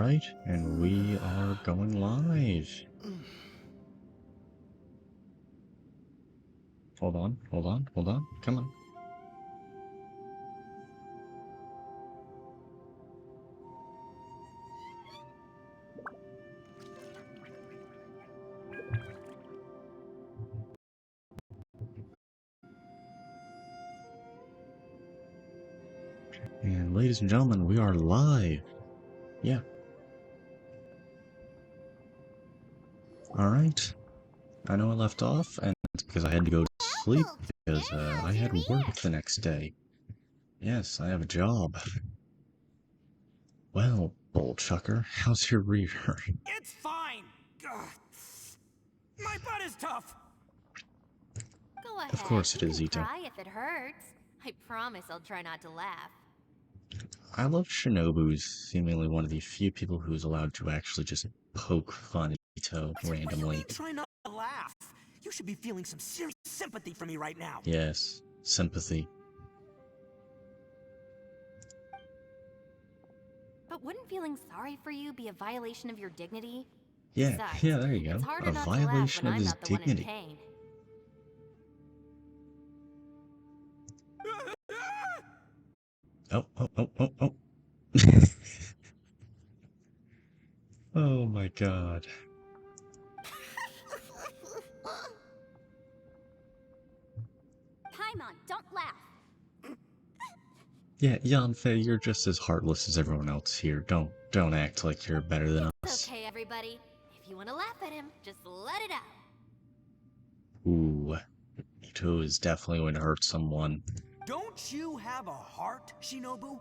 Alright, and we are going live. Hold on. Come on. And ladies and gentlemen, we are live. Yeah. Alright. I know I left off, and it's because I had to go to sleep, because I had work the next day. Yes, I have a job. Well, bull chucker, how's your rear? It's fine! Ugh. My butt is tough! Go ahead. Of course it is, You Ito. can cry if it hurts. I promise I'll try not to laugh. I love Shinobu's seemingly one of the few people who's allowed to actually just poke fun at Ito What do you randomly. mean try not to laugh? You should be feeling some serious sympathy for me right now. Yes, sympathy. But wouldn't feeling sorry for you be a violation of your dignity? Yeah, Besides, yeah, there you go. It's harder A not to laugh violation when of I'm his not the one in dignity. pain. Oh. Oh my god. Paimon, don't laugh. Yeah, Yanfei, you're just as heartless as everyone else here. Don't act like you're better than It's us. okay, everybody. If you want to laugh at him, just let it out. Ooh. Ito is definitely going to hurt someone. Don't you have a heart, Shinobu?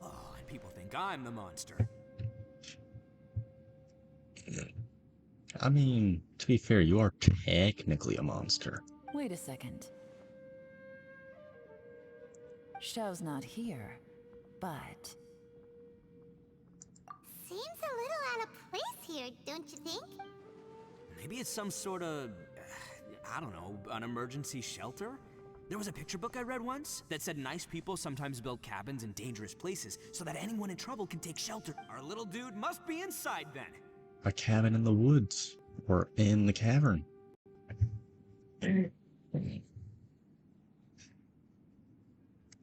Oh, and people think I'm the monster. I mean, to be fair, you are technically a monster. Wait a second. Xiao's not here, but... Seems a little out of place here, don't you think? Maybe it's some sort of, I don't know, an emergency shelter? There was a picture book I read once that said nice people sometimes build cabins in dangerous places so that anyone in trouble can take shelter. Our little dude must be inside then. A cabin in the woods. Or in the cavern.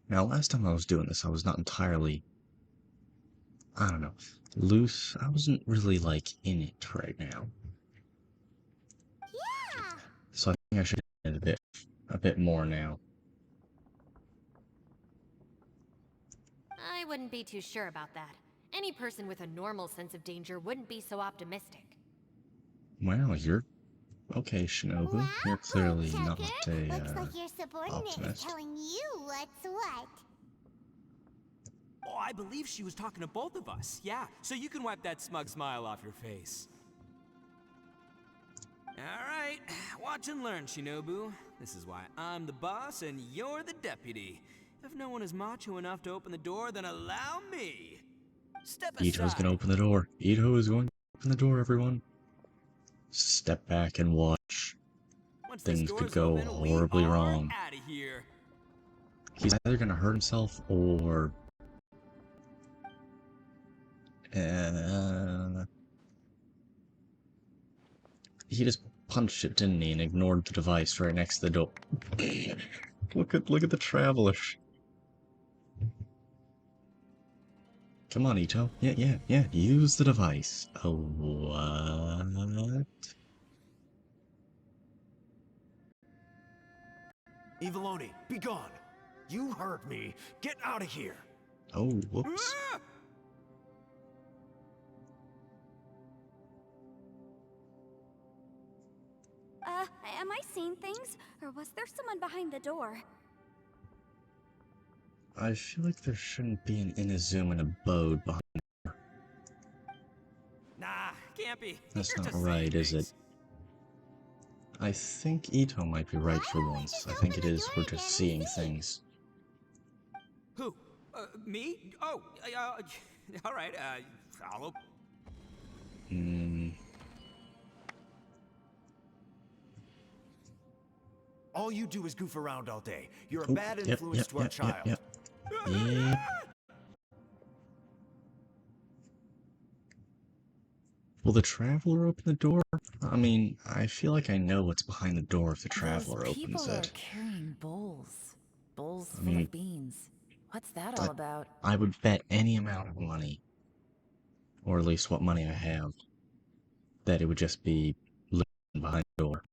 Now, last time I was doing this, I was not entirely, I don't know, loose. I wasn't really, like, in it right now. Yeah. So I think I should get it a bit more now. I wouldn't be too sure about that. Any person with a normal sense of danger wouldn't be so optimistic. Well, you're okay, Shinobu. Wow, You're clearly Bull not Tucker. a, Looks like your subordinate optimist. is telling you what's what. Oh, I believe she was talking to both of us. Yeah, so you can wipe that smug smile off your face. All right, watch and learn, Shinobu. This is why I'm the boss and you're the deputy. If no one is macho enough to open the door, then allow me. Step aside. Ito's gonna open the door. Ito is going to open the door, everyone. Step back and watch. Once this Things could door's go open, horribly we are wrong. Outta here. He's either gonna hurt himself or... he just punched it, didn't he, and ignored the device right next to the door. Look at the traveler. Come on, Ito. Yeah. Use the device. Oh, what? Eviloni, be gone! You heard me. Get out of here! Oh, whoops. Ah! Am I seeing things? Or was there someone behind the door? I feel like there shouldn't be an Inazuma abode behind. Nah, can't be. That's You're not just right, saying is it? things. I think Ito might be right for once. I think it is we're just seeing things. Who? Me? Oh, all right. I'll open. All you do is goof around all day. You're a Oh, bad influence to our child. Yeah. Will the Traveler open the door? I mean, I feel like I know what's behind the door if the Traveler Those opens people are it. carrying bowls. Bowls I full mean, of beans. What's that all but about? I would bet any amount of money, or at least what money I have, that it would just be looking behind the door.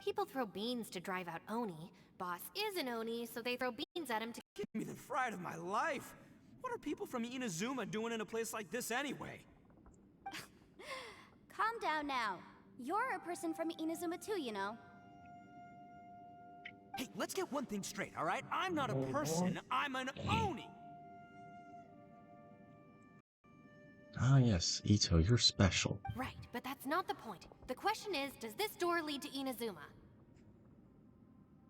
People throw beans to drive out Oni. Boss is an Oni, so they throw beans at him to. Give me the fright of my life. What are people from Inazuma doing in a place like this anyway? Calm down now. You're a person from Inazuma too, you know. Hey, let's get one thing straight, all right? I'm not a person, I'm an Oni. Ah yes, Ito, you're special. Right, but that's not the point. The question is, does this door lead to Inazuma?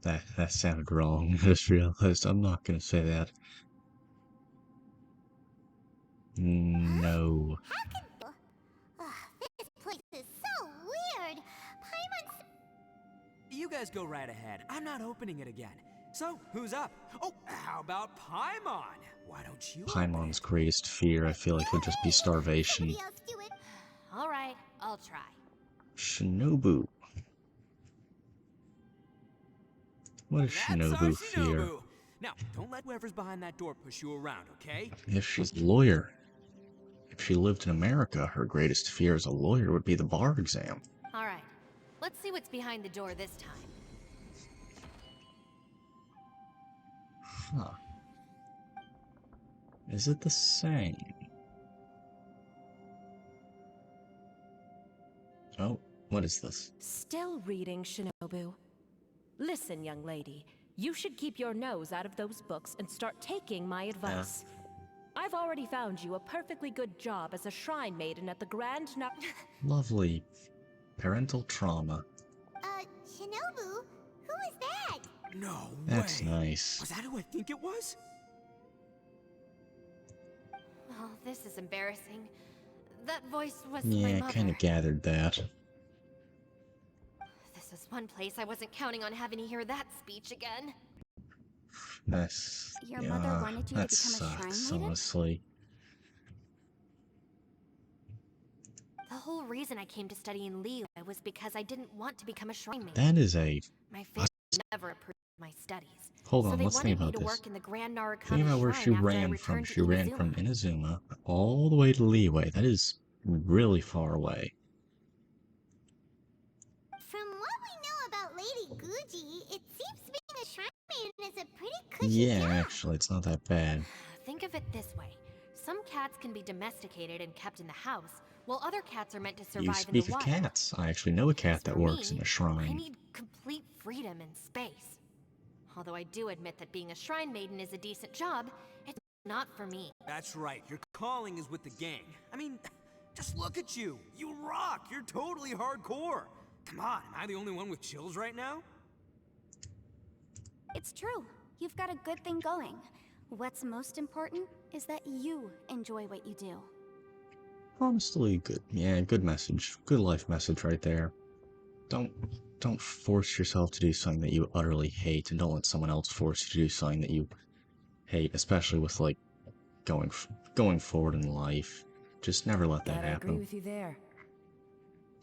That sounded wrong. I just realized I'm not gonna say that. No. This place is so weird. Paimon's... You guys go right ahead. I'm not opening it again. So, who's up? Oh, how about Paimon? Why don't you? Paimon's greatest fear, I feel like, would just be starvation. Somebody else do it. All right, I'll try. Shinobu. What does That's our Shinobu fear? Shinobu. Now, don't let whoever's behind that door push you around, okay? If she's a lawyer. If she lived in America, her greatest fear as a lawyer would be the bar exam. All right, let's see what's behind the door this time. Huh. Is it the same? Oh, what is this? Still reading, Shinobu. Listen, young lady. You should keep your nose out of those books and start taking my advice. I've already found you a perfectly good job as a shrine maiden at the Grand Lovely parental trauma. Shinobu? Who is that? No That's way. nice. Was that who I think it was? Oh, this is embarrassing. That voice was Yeah, my I mother. kind of gathered that. This is one place I wasn't counting on having to hear that speech again. That's... Your yeah, mother wanted you to that become a shrine sucks, maiden? honestly. The whole reason I came to study in Liyue was because I didn't want to become a shrine maiden. That is a... My family never approved of my studies. Hold so on, they let's think wanted me about to this. work in the Grand Narukami Think about where Shrine she after I ran from. returned She to ran Inazuma. from Inazuma all the way to Liyue. That is really far away. From what we know about Lady Guji, it seems being a shrine maiden is a pretty cushy Yeah, job. actually, it's not that bad. Think of it this way. Some cats can be domesticated and kept in the house, while other cats are meant to survive You in speak the of wild. cats. I actually know a cat As that for works me, in a I shrine. need complete freedom and space. Although I do admit that being a shrine maiden is a decent job, it's not for me. That's right. Your calling is with the gang. I mean, just look at you. You rock. You're totally hardcore. Come on, am I the only one with chills right now? It's true. You've got a good thing going. What's most important is that you enjoy what you do. Honestly, good. Yeah, good message. Good life message right there. Don't force yourself to do something that you utterly hate, and don't let someone else force you to do something that you hate, especially with, like, going forward in life. Just never let that Gotta agree happen. with you there.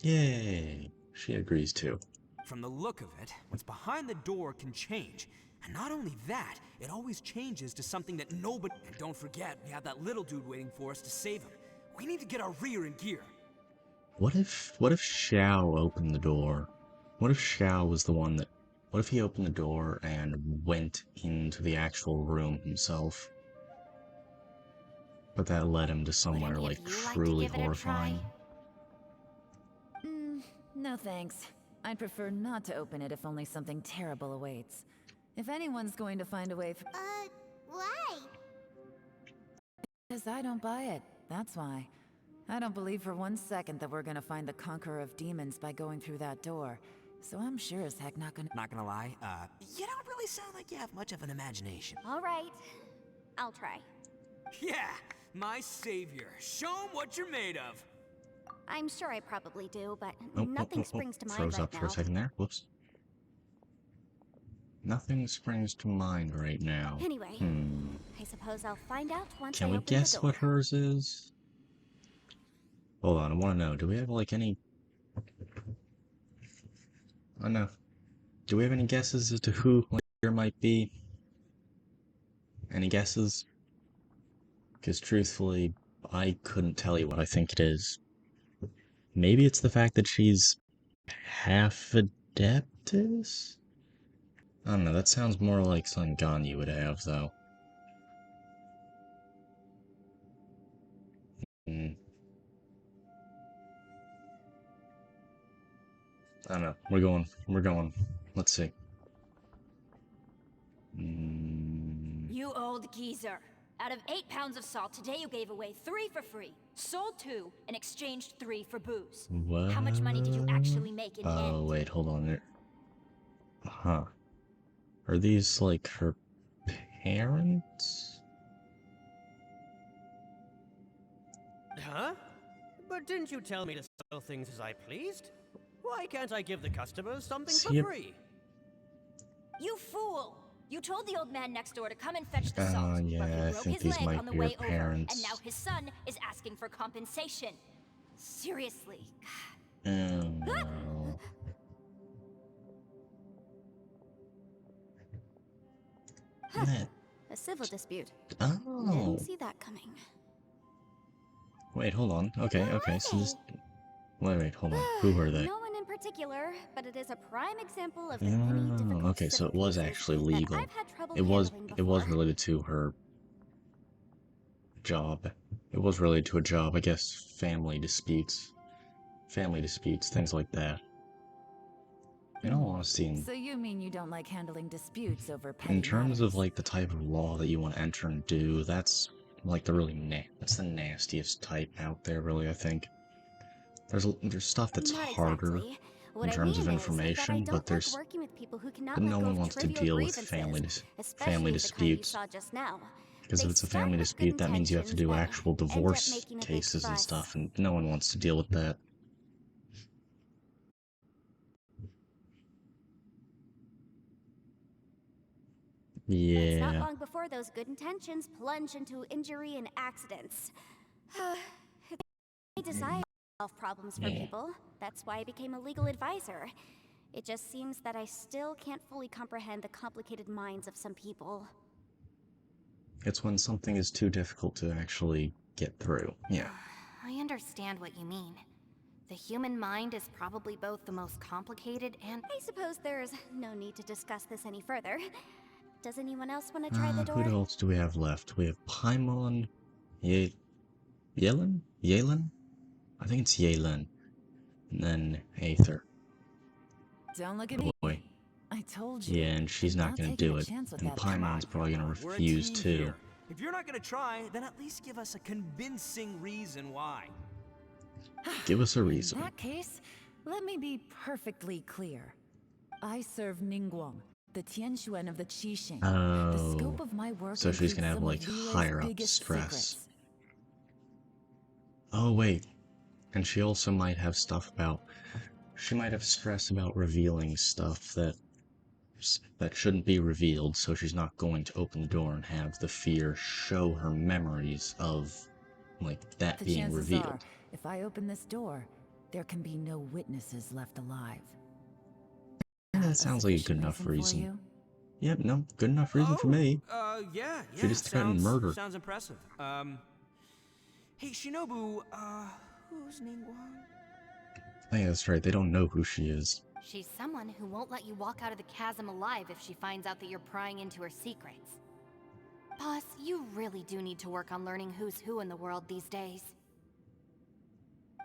Yay! She agrees too. From the look of it, what's behind the door can change. And not only that, it always changes to something that nobody... And don't forget, we have that little dude waiting for us to save him. We need to get our rear in gear. What if Xiao opened the door? What if Xiao was the one that... What if he opened the door and went into the actual room himself? But that led him to somewhere, any of like, you like to truly give it a horrifying. No thanks. I'd prefer not to open it if only something terrible awaits. If anyone's going to find a way for... Why? Because I don't buy it. That's why. I don't believe for 1 second that we're gonna find the Conqueror of Demons by going through that door. So I'm sure as heck not gonna... Not gonna lie, you don't really sound like you have much of an imagination. All right. I'll try. Yeah, my savior. Show 'em what you're made of. I'm sure I probably do, but Oh, nothing springs to mind froze right up now. for a second there. Whoops. Nothing springs to mind right now. Anyway, I suppose I'll find out once I Can we open guess the door. what hers is? Hold on, I want to know. Do we have like any? I don't know. Do we have any guesses as to who like, here might be? Any guesses? Because truthfully, I couldn't tell you what I think it is. Maybe it's the fact that she's half adeptus? I don't know, that sounds more like something Ganyu would have, though. Hmm. I don't know. We're going. Let's see. You old geezer. Out of 8 pounds of salt, today you gave away 3 for free, sold 2, and exchanged 3 for booze. What? How much money did you actually make in the end? Oh, wait, hold on. Huh. Are these, like, her parents? Huh? But didn't you tell me to sell things as I pleased? Why can't I give the customers something for free? You fool! You told the old man next door to come and fetch the salt. Well, Yeah, he I broke think his these leg might on the be her way over, parents. and now his son is asking for compensation. Seriously. Oh, no. That- A civil dispute. Oh. Didn't see that coming. Wait, hold on. Okay, so this... Wait, hold on. Who were they? No one in particular, but it is a prime example of the many difficult Okay, so it civil was cases actually that legal. I've had trouble It was handling before. related to her job. It was related to a job, I guess. Family disputes, things like that. In all honesty, So you mean you don't like handling disputes over petty in terms of matters? like the type of law that you want to enter and do, that's like that's the nastiest type out there, really. I think there's stuff that's Not harder exactly. in What I terms mean of is that I information, don't but like working with people who cannot but let no go one of wants to trivial deal with grievances, family especially the kind you disputes. saw just now. Because They if it's a start family with good dispute, that means you have to do intentions, actual then end up divorce making a big cases and fuss. stuff, and no one wants to deal with that. It's not Yeah. long before those good intentions plunge into injury and accidents. I desire to solve problems for people. That's why I became a legal advisor. It just seems that I still can't fully comprehend the complicated minds of some people. It's when something is too difficult to actually get through. Yeah. I understand what you mean. The human mind is probably both the most complicated and... I suppose there's no need to discuss this any further. Does anyone else want to try the door? Who else do we have left? We have Paimon, Yelen? I think it's Yelen. And then Aether. Don't look at me. Boy. I told you. Yeah, and she's I'm not gonna taking do a it. chance with And that Paimon's probably gonna We're a refuse team too. here. If you're not gonna try, then at least give us a convincing reason why. Give us a reason. In that case, let me be perfectly clear. I serve Ningguang, the Tianxuan of the Qixing. The scope of my work so she's gonna have includes like some of Liyue's higher up biggest stress. secrets. Oh wait, and she also might have stuff about. She might have stress about revealing stuff that shouldn't be revealed, so she's not going to open the door and have the fear show her memories of, like, that The being chances revealed. are, if I open this door, there can be no witnesses left alive. That sounds like a good Sufficient enough for reason. you? Yep, no, good enough reason for me. Yeah. She just threatened murder. Sounds impressive. Hey, Shinobu, who's Ningguang? Oh, yeah, that's right, they don't know who she is. She's someone who won't let you walk out of the chasm alive if she finds out that you're prying into her secrets. Boss, you really do need to work on learning who's who in the world these days.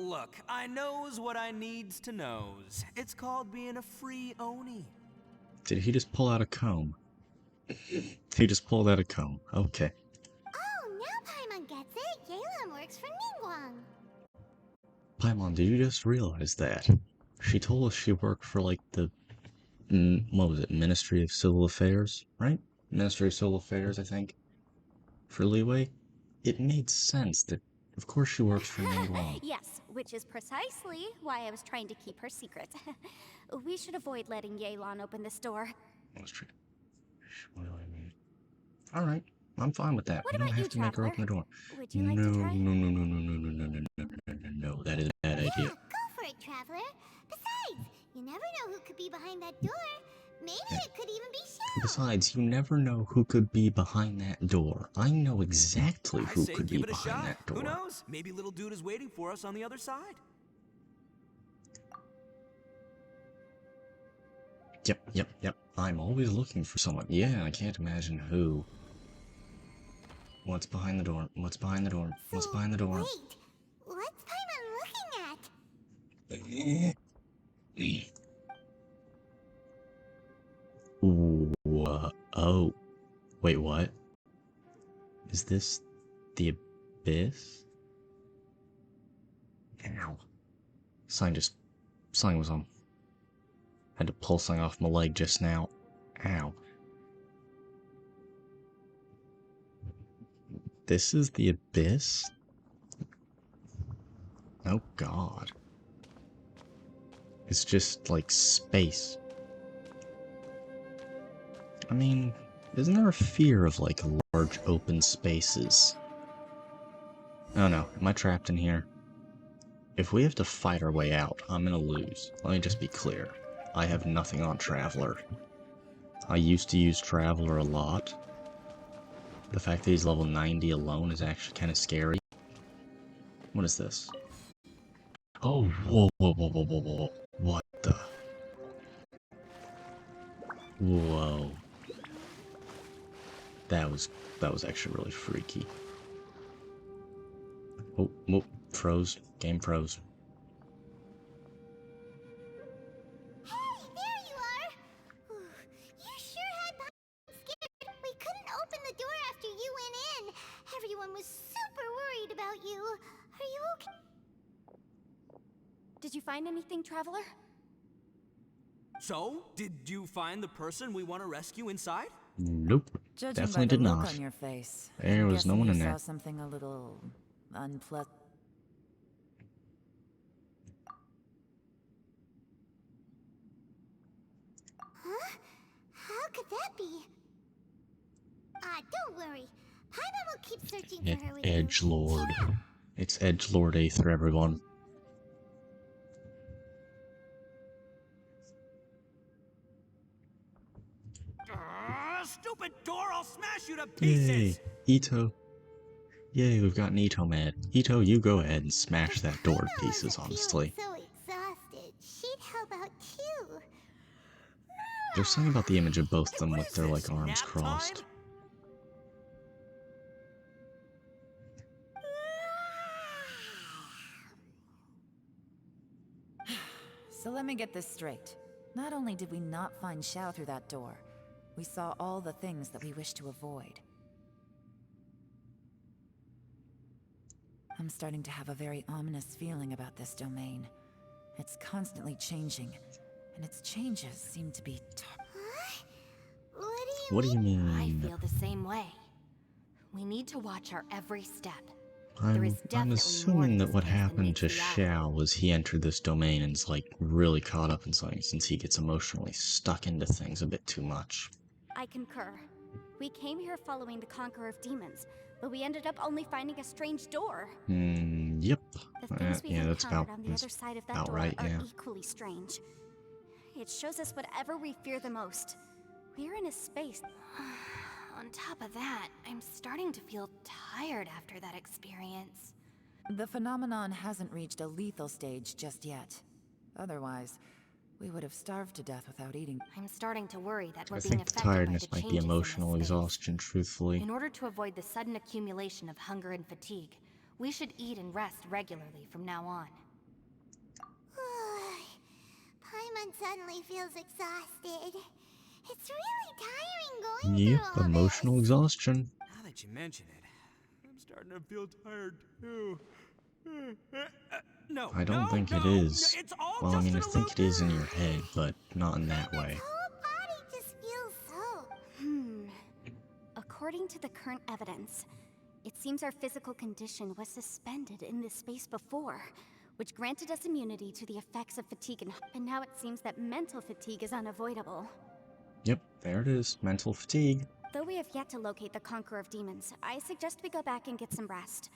Look, I knows what I needs to knows. It's called being a free Oni. Did he just pull out a comb? He just pulled out a comb. Okay. Oh, now Paimon gets it. Yelan works for Ningguang. Paimon, did you just realize that? She told us she worked for, like, the... what was it? Ministry of Civil Affairs, right? Ministry of Civil Affairs, I think. For Leeway? It made sense that, of course, she works for Ningguang. Yes, which is precisely why I was trying to keep her secret. We should avoid letting Yelan open this door. That's true. Alright. I'm fine with that. What You don't about you, have to make her Traveler? open the door. Would you No, like to try? no, no, no, no, no, no, no, no, no, no, no, no. That is a bad Yeah, idea. go for it, Traveler. Besides, you never know who could be behind that door. Maybe it could even be Shao. Besides, you never know who could be behind that door. I know exactly I who say could give be it a behind shot. that Who door. knows? Maybe little dude is waiting for us on the other side. Yep. I'm always looking for someone. Yeah, I can't imagine who. What's behind the door? What's behind the door? What's behind the door? Wait, what's Paimon looking at? Oh. Wait, what? Is this the abyss? Ow. Sign was on. Had to pull something off my leg just now. Ow. This is the abyss? Oh god. It's just like space. I mean, isn't there a fear of like large open spaces? Oh no, am I trapped in here? If we have to fight our way out, I'm gonna lose. Let me just be clear. I have nothing on Traveler. I used to use Traveler a lot. The fact that he's level 90 alone is actually kind of scary. What is this? Oh, whoa. What the? Whoa. That was actually really freaky. Oh, froze. Game froze. Hey, there you are! You sure had Paimon scared. We couldn't open the door after you went in. Everyone was super worried about you. Are you okay? Did you find anything, Traveler? So, did you find the person we want to rescue inside? Nope. Judging Definitely by the did look not. on your face, There I'm was no guessing one you in saw there. something a little unpleasant. Huh? How could that be? Don't worry. Paimon will keep searching for her with Edgelord. you. It's Edgelord Aether, everyone. Stupid door! I'll smash you to Yay, pieces! Ito. Yay, we've got an Ito mad. Ito, you go ahead and smash that door to Paimon pieces, wasn't honestly. feeling so exhausted. She'd help out too. There's something about the image of both of them What with is their, this, like, arms nap crossed. time? So let me get this straight. Not only did we not find Xiao through that door, we saw all the things that we wish to avoid. I'm starting to have a very ominous feeling about this domain. It's constantly changing, and its changes seem to be What do you I mean? feel the same way. We need to watch our every step. There is I'm definitely more to assuming that this what place than happened meets to the eye. Xiao was he entered this domain and is, like, really caught up in something since he gets emotionally stuck into things a bit too much. I concur. We came here following the Conqueror of Demons, but we ended up only finding a strange door. Yep. The things we Yeah, that's encountered on the other side of that about door right, are yeah. equally strange. It shows us whatever we fear the most. We're in a space. On top of that, I'm starting to feel tired after that experience. The phenomenon hasn't reached a lethal stage just yet. Otherwise, we would have starved to death without eating. I'm starting to worry that we're I being think the affected by tiredness the might changes be in this emotional space. exhaustion, truthfully. In order to avoid the sudden accumulation of hunger and fatigue, we should eat and rest regularly from now on. Paimon suddenly feels exhausted. It's really tiring going Yep, through all emotional this. exhaustion. Now that you mention it, I'm starting to feel tired too. No, I don't think it is. It's all Well, I just mean, I an think it is in your illusion. head, but not in that way. His whole body just feels so... According to the current evidence, it seems our physical condition was suspended in this space before, which granted us immunity to the effects of fatigue and now it seems that mental fatigue is unavoidable. Yep, there it is. Mental fatigue. Although we have yet to locate the Conqueror of Demons, I suggest we go back and get some rest.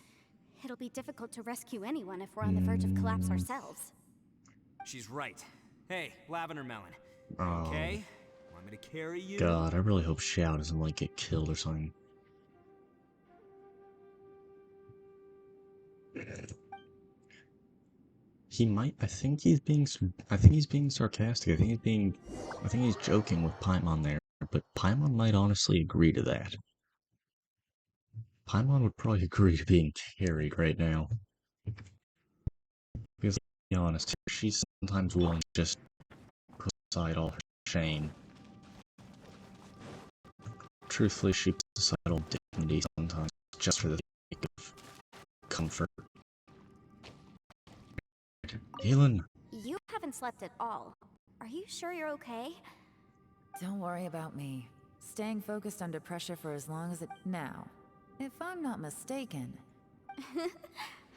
It'll be difficult to rescue anyone if we're on the verge of collapse ourselves. She's right. Hey, Lavender Melon. Oh, Okay? Want me to carry you? God, I really hope Xiao doesn't, like, get killed or something. He might, I think he's being sarcastic. I think he's joking with Paimon there, but Paimon might honestly agree to that. Paimon would probably agree to being carried right now. Because, to be honest, she's sometimes willing to just put aside all her shame. Truthfully, she puts aside all dignity sometimes just for the sake of comfort. Galen! You haven't slept at all. Are you sure you're okay? Don't worry about me. Staying focused under pressure for as long as it... Now, if I'm not mistaken...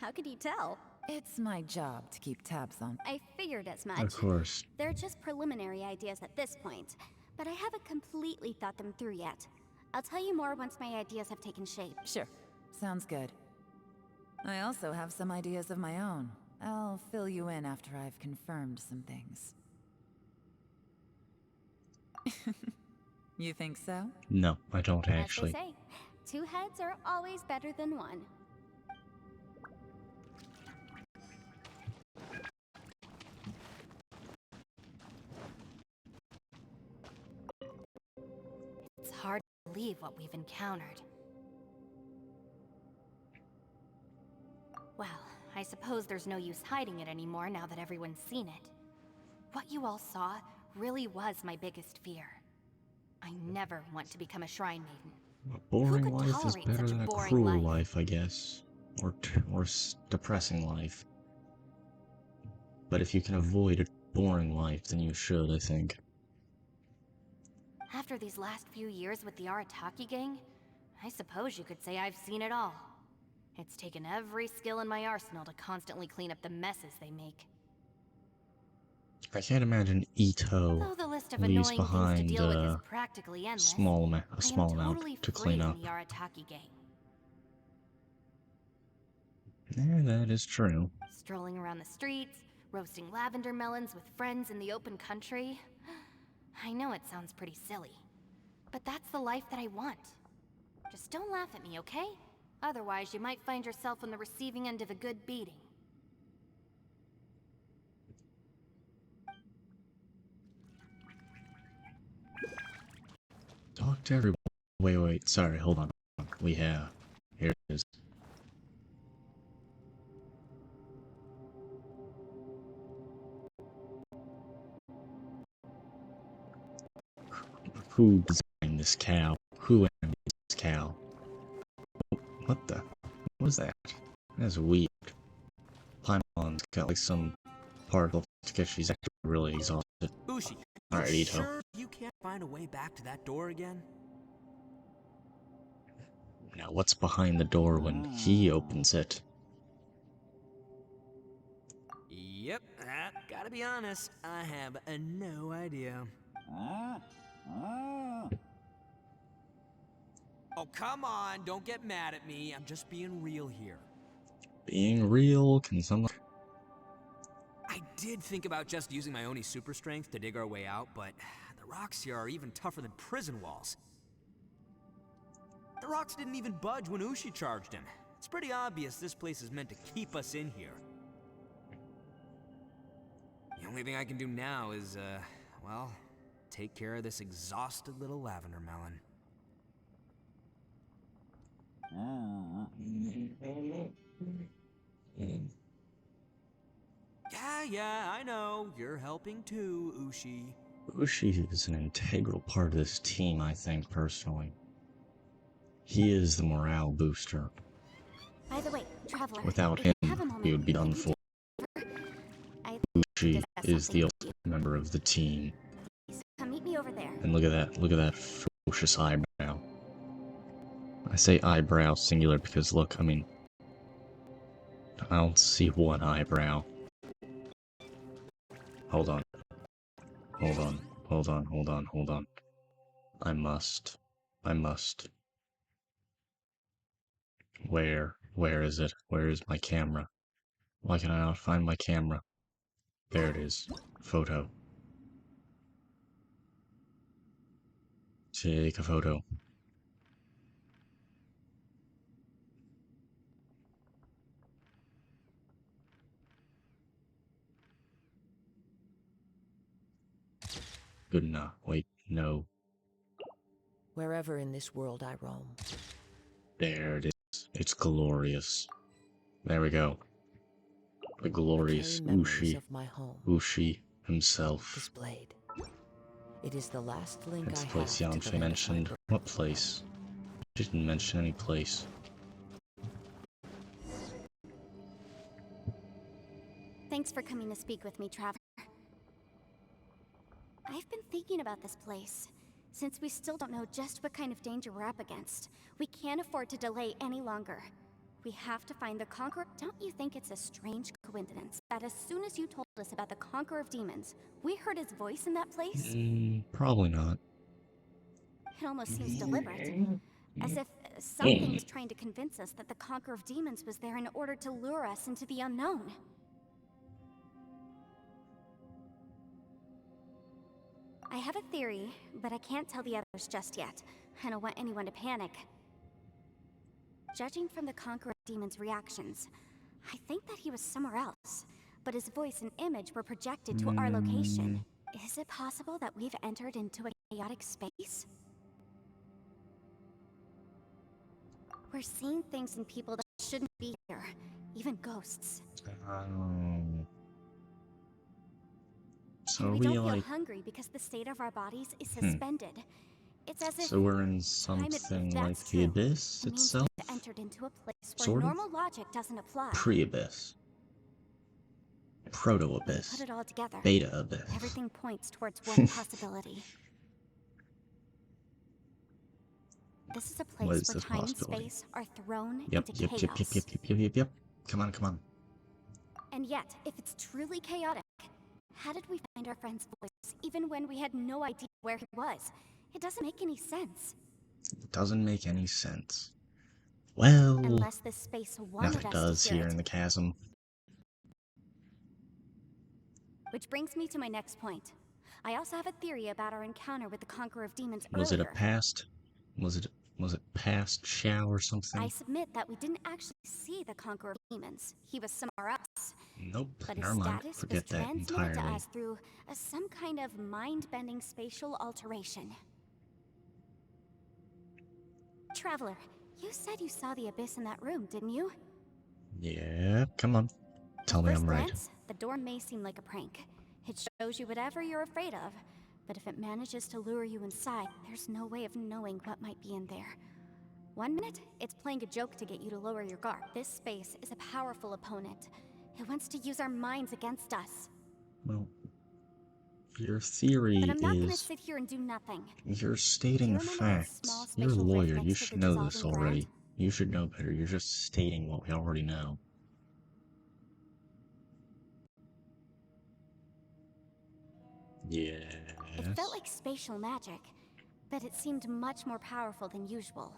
How could you tell? It's my job to keep tabs on... I figured as much. Of course. They're just preliminary ideas at this point, but I haven't completely thought them through yet. I'll tell you more once my ideas have taken shape. Sure. Sounds good. I also have some ideas of my own. I'll fill you in after I've confirmed some things. You think so? No, I don't As actually. they say, two heads are always better than one. It's hard to believe what we've encountered. Well, I suppose there's no use hiding it anymore now that everyone's seen it. What you all saw really was my biggest fear. I never want to become a shrine maiden. A boring could life is tolerate better such a than a boring cruel life? life, I guess. Or depressing life. But if you can avoid a boring life, then you should, I think. After these last few years with the Arataki gang, I suppose you could say I've seen it all. It's taken every skill in my arsenal to constantly clean up the messes they make. I can't imagine Ito Though the list of leaves annoying things to behind deal with is a practically endless, small I am amount totally to free clean in up. the Arataki gang. Yeah, that is true. Strolling around the streets, roasting lavender melons with friends in the open country. I know it sounds pretty silly, but that's the life that I want. Just don't laugh at me, okay? Otherwise, you might find yourself on the receiving end of a good beating. Talk to everyone. Wait, sorry, hold on. We have... Here it is. Who designed this cow? Who animated this cow? What the? What is that? That's weird. Paimon's got like some particle because she's actually really exhausted. Ushi, Alright, you Ito. sure you can't find a way back to that door again? Now what's behind the door when he opens it? Yep, gotta be honest, I have no idea. Oh, come on, don't get mad at me. I'm just being real here. Being real, can someone... I did think about just using my Oni super strength to dig our way out, but the rocks here are even tougher than prison walls. The rocks didn't even budge when Ushi charged him. It's pretty obvious this place is meant to keep us in here. The only thing I can do now is, well, take care of this exhausted little lavender melon. Yeah, I know. You're helping too, Ushi. Ushi is an integral part of this team, I think, personally. He is the morale booster. By the way, Traveler, Without if him, you have a moment, we would be done could you for. I Ushi discuss is the something with ultimate member of the team. you. Come meet me over there. And look at that ferocious eyebrow. I say eyebrow singular because look, I mean, I don't see one eyebrow. Hold on. I must I must. Where is it? Where is my camera? Why can I not find my camera? There it is. Photo. Take a photo. Good enough. Wait, no. Wherever in this world I roam. There it is. It's glorious. There we go. The glorious I carry memories Ushi. of my home. Ushi himself. Displayed. It is the last link It's I the place have to the Yanfei land of my mentioned. birth. What place? She didn't mention any place. Thanks for coming to speak with me, Traveler. I've been thinking about this place. Since we still don't know just what kind of danger we're up against, we can't afford to delay any longer. We have to find the Conqueror. Don't you think it's a strange coincidence that as soon as you told us about the Conqueror of Demons, we heard his voice in that place? Probably not. It almost seems deliberate. As if something was trying to convince us that the Conqueror of Demons was there in order to lure us into the unknown. I have a theory, but I can't tell the others just yet. I don't want anyone to panic. Judging from the Conqueror of Demons' reactions, I think that he was somewhere else, but his voice and image were projected to our location. Is it possible that we've entered into a chaotic space? We're seeing things in people that shouldn't be here, even ghosts. So And are we we don't feel like... hungry because the state of our bodies is suspended. It's as if So we're in if something like that's the true, Abyss it means itself? we've entered into a place where Sort of? normal logic doesn't apply. Pre-Abyss. Put Proto-Abyss. it all together. Beta-Abyss. Everything points towards one possibility. This is a What place is where this time and possibility? space are thrown Yep, into yep, chaos. yep, yep, yep, yep, yep, yep. Come on, come on. And yet, if it's truly chaotic, how did we find our friend's voice even when we had no idea where he was? It doesn't make any sense. It doesn't make any sense. Well, Unless this space wanted nothing us does to hear here it. in the chasm. Which brings me to my next point. I also have a theory about our encounter with the Conqueror of Demons Was it earlier. a past? Was it past Shao or something? I submit that we didn't actually see the Conqueror of Demons. He was somewhere else. Nope, But his never mind. status Forget was that transmitted to entirely. us through some kind of mind-bending spatial alteration. Traveler, you said you saw the Abyss in that room, didn't you? Yeah, come on. Tell At me first I'm right. glance, the door may seem like a prank. It shows you whatever you're afraid of. But if it manages to lure you inside, there's no way of knowing what might be in there. One minute, it's playing a joke to get you to lower your guard. This space is a powerful opponent. It wants to use our minds against us. Well, your theory But I'm not gonna is... sit here and do nothing. You're Do stating you remember that small facts. You're a spatial rift lawyer. next You to should the know this dissolving already. ground? You should know better. You're just stating what we already know. Yes. It felt like spatial magic, but it seemed much more powerful than usual.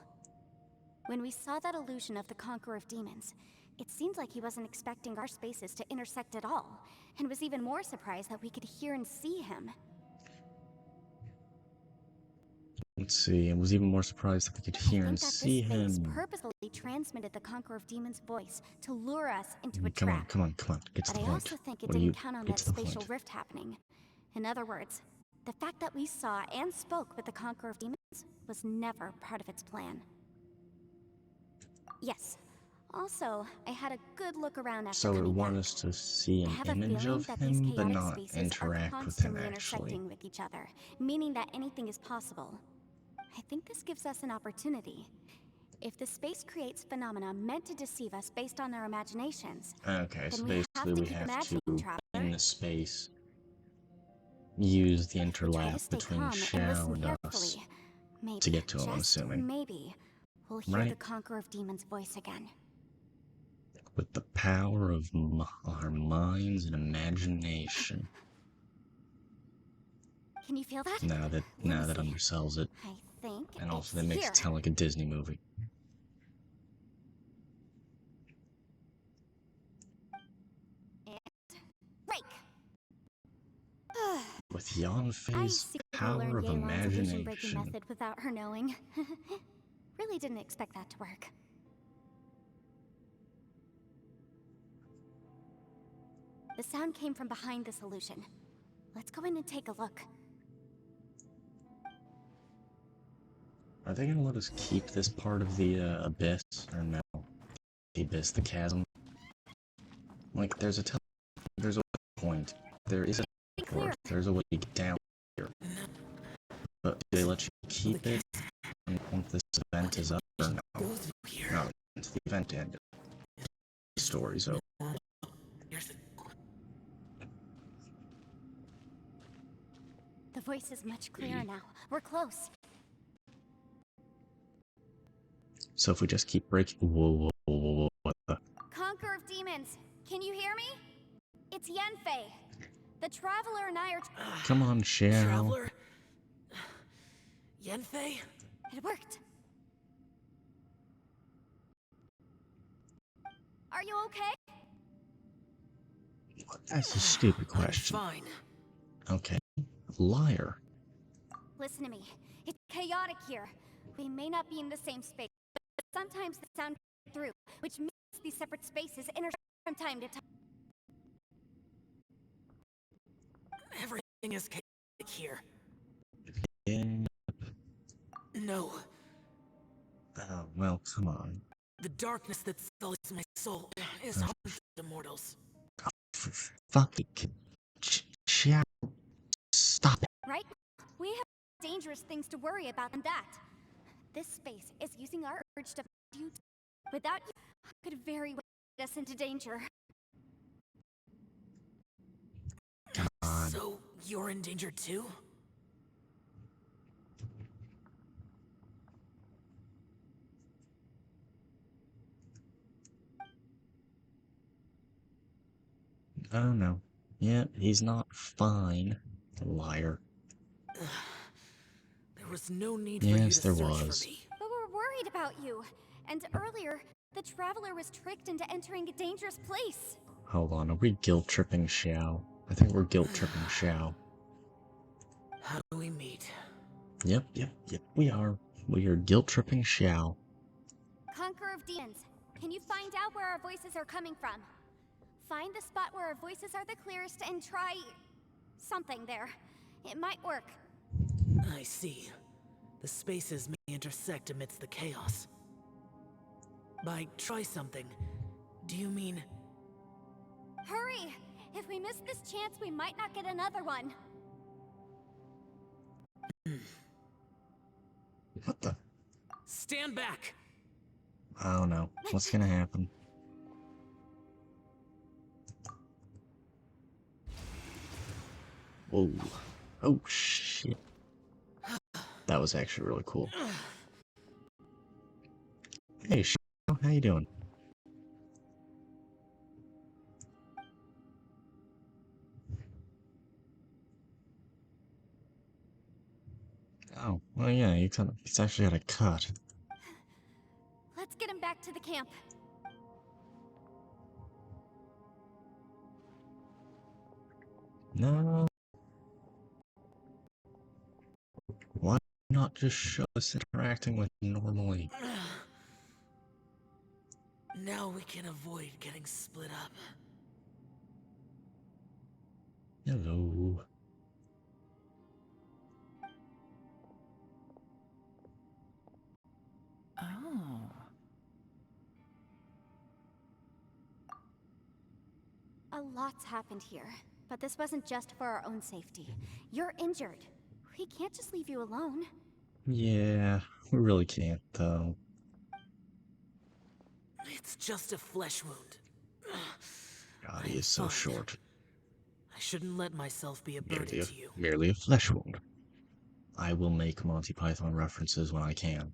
When we saw that illusion of the Conqueror of Demons, it seemed like he wasn't expecting our spaces to intersect at all, and was even more surprised that we could hear and see him. Let's see. I was even more surprised that we could hear and see I think that this him. space purposely transmitted the Conqueror of Demons' voice to lure us into a Come on, trap. come on, come on. Get to But the I point. also think it What do you... didn't count on Get that to the spatial point. rift happening. In other words, the fact that we saw and spoke with the Conqueror of Demons was never part of its plan. Yes. Also, I had a good look around after So it coming wanted back. us to see I an have a image feeling of that these him, but chaotic not spaces are interact with him, constantly actually. intersecting with each other, meaning that anything is possible. I think this gives us an opportunity. If the space creates phenomena meant to deceive us based on our imaginations, Okay, so then we basically we keep have imagining, to, Traveler. in the space, use the But if we try to interlap stay between calm and Shao listen and us carefully, maybe, to get to him, I'm just assuming. maybe, we'll hear Right? the Conqueror of Demons' voice again. With the power of our minds and imagination. Can you feel that? Now that Let me see. undersells it. I think And also, it's that makes here. it sound like a Disney movie. And break. With I Yanfei's secretly power learned of Yelan's illusion-breaking imagination. method without her knowing. Really didn't expect that to work. The sound came from behind this illusion. Let's go in and take a look. Are they gonna let us keep this part of the abyss? Or no? The abyss, the chasm? Like, there's a point. There is a Clear. there's a way to get down here. But do they let you keep it once this event is up or no? No, once the event ended. The story's over. The voice is much clearer now. We're close. So if we just keep breaking, whoa, what the? Conqueror of demons, can you hear me? It's Yanfei. The Traveler and I are... Come on, Xiao. Traveler? Yanfei? It worked. Are you okay? That's a stupid question. I'm fine. Okay. Liar. Listen to me. It's chaotic here. We may not be in the same space, but sometimes the sound comes through, which means these separate spaces intersect from time to time. Everything is chaotic here. Yeah. No. Oh, well, come on. The darkness that sullies my soul is harmful to mortals. Fucking Xiao. Stop it. Right? We have dangerous things to worry about than that. This space is using our urge to find you. Without you, could very well get us into danger. Come on. So, you're in danger too? Oh no. Yeah, he's not fine. Liar. There was no need for you Yes, to there search was. for me. But we're worried about you. And earlier, the Traveler was tricked into entering a dangerous place. Hold on, are we guilt tripping Xiao? I think we're guilt tripping Xiao. How do we meet? Yep, we are. We are guilt tripping Xiao. Conqueror of demons, can you find out where our voices are coming from? Find the spot where our voices are the clearest and try... something there. It might work. I see. The spaces may intersect amidst the chaos. By try something, do you mean... Hurry! If we miss this chance, we might not get another one. What the? Stand back! I don't know. What's gonna happen? Whoa. Oh, shit. That was actually really cool. Hey, Xiao, how you doing? Oh, well, yeah, he's actually got a cut. Let's get him back to the camp. No. Why not just show us interacting with him normally? Now we can avoid getting split up. Hello. Oh. A lot's happened here, but this wasn't just for our own safety. You're injured. We can't just leave you alone. Yeah, we really can't, though. It's just a flesh wound. God, he is so Fine. short. I shouldn't let myself be a burden to you. Merely a flesh wound. I will make Monty Python references when I can.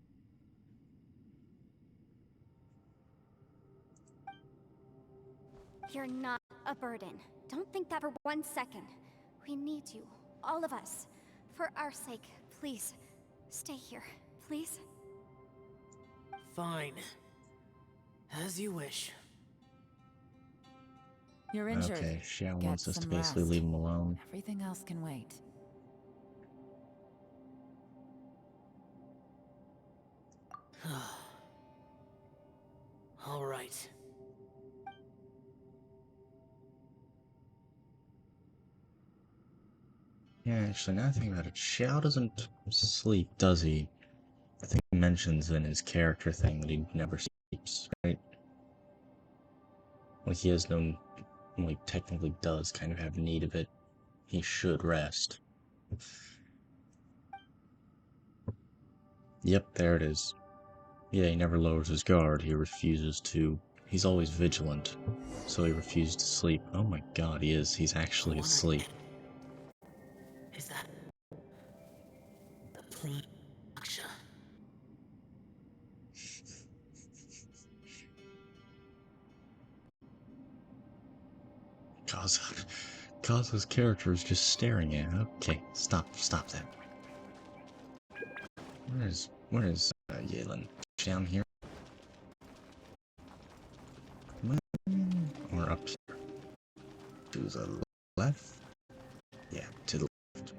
You're not a burden. Don't think that for 1 second. We need you, all of us. For our sake, please, stay here. please? Fine. As you wish. You're injured. Okay, Xiao Get wants us to some basically rest. leave him alone. Everything else can wait. All right. Yeah, actually, now I think about it, Xiao doesn't sleep, does he? I think he mentions in his character thing that he never sleeps, right? Like, he has no, like, technically does kind of have need of it. He should rest. Yep, there it is. Yeah, he never lowers his guard. He refuses to. He's always vigilant, so he refuses to sleep. Oh my god, he is. He's actually asleep. Is that the plan? Aksha. Kazu's character is just staring at him. Okay, stop that. Where is Yalen? Down here? Or up here? To the left? Yeah, to the left.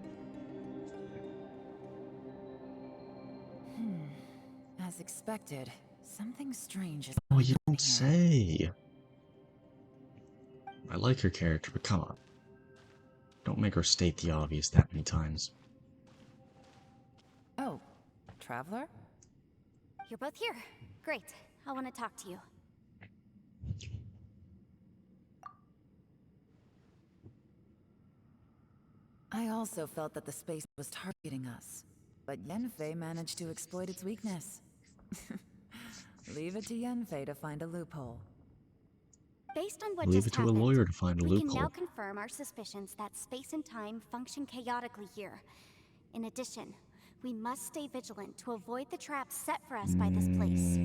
As expected, something strange is Oh, going you on don't here. say! I like her character, but come on. Don't make her state the obvious that many times. Oh, Traveler? You're both here. Great. I want to talk to you. I also felt that the space was targeting us, but Yenfei managed to exploit its weakness. Leave it to Yenfei to find a loophole. Based on what Leave just it to a happened, lawyer to find a we can now loophole. confirm our suspicions that space and time function chaotically here. In addition, we must stay vigilant to avoid the traps set for us by this place.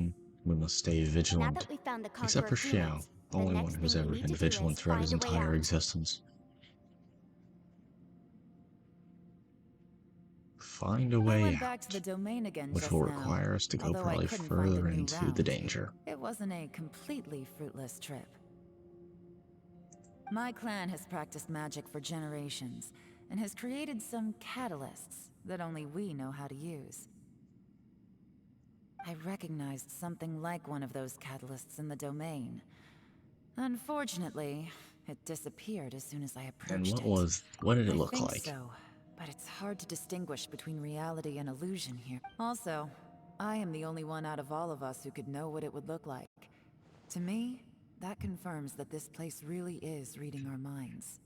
We must stay Now vigilant. that we found the Except Conqueror for of Xiao, Demons, the the only one next who's thing ever we need been to do vigilant is throughout his find a way entire out. existence. Find a I way went back to the out, domain again which just will now. require us to go Although I probably couldn't find a further new into the route, danger. it wasn't a completely fruitless trip. My clan has practiced magic for generations, and has created some catalysts that only we know how to use. I recognized something like one of those catalysts in the domain. Unfortunately, it disappeared as soon as I approached And it. what did it I look think like? so, but it's hard to distinguish between reality and illusion here. Also, I am the only one out of all of us who could know what it would look like. To me, that confirms that this place really is reading our minds.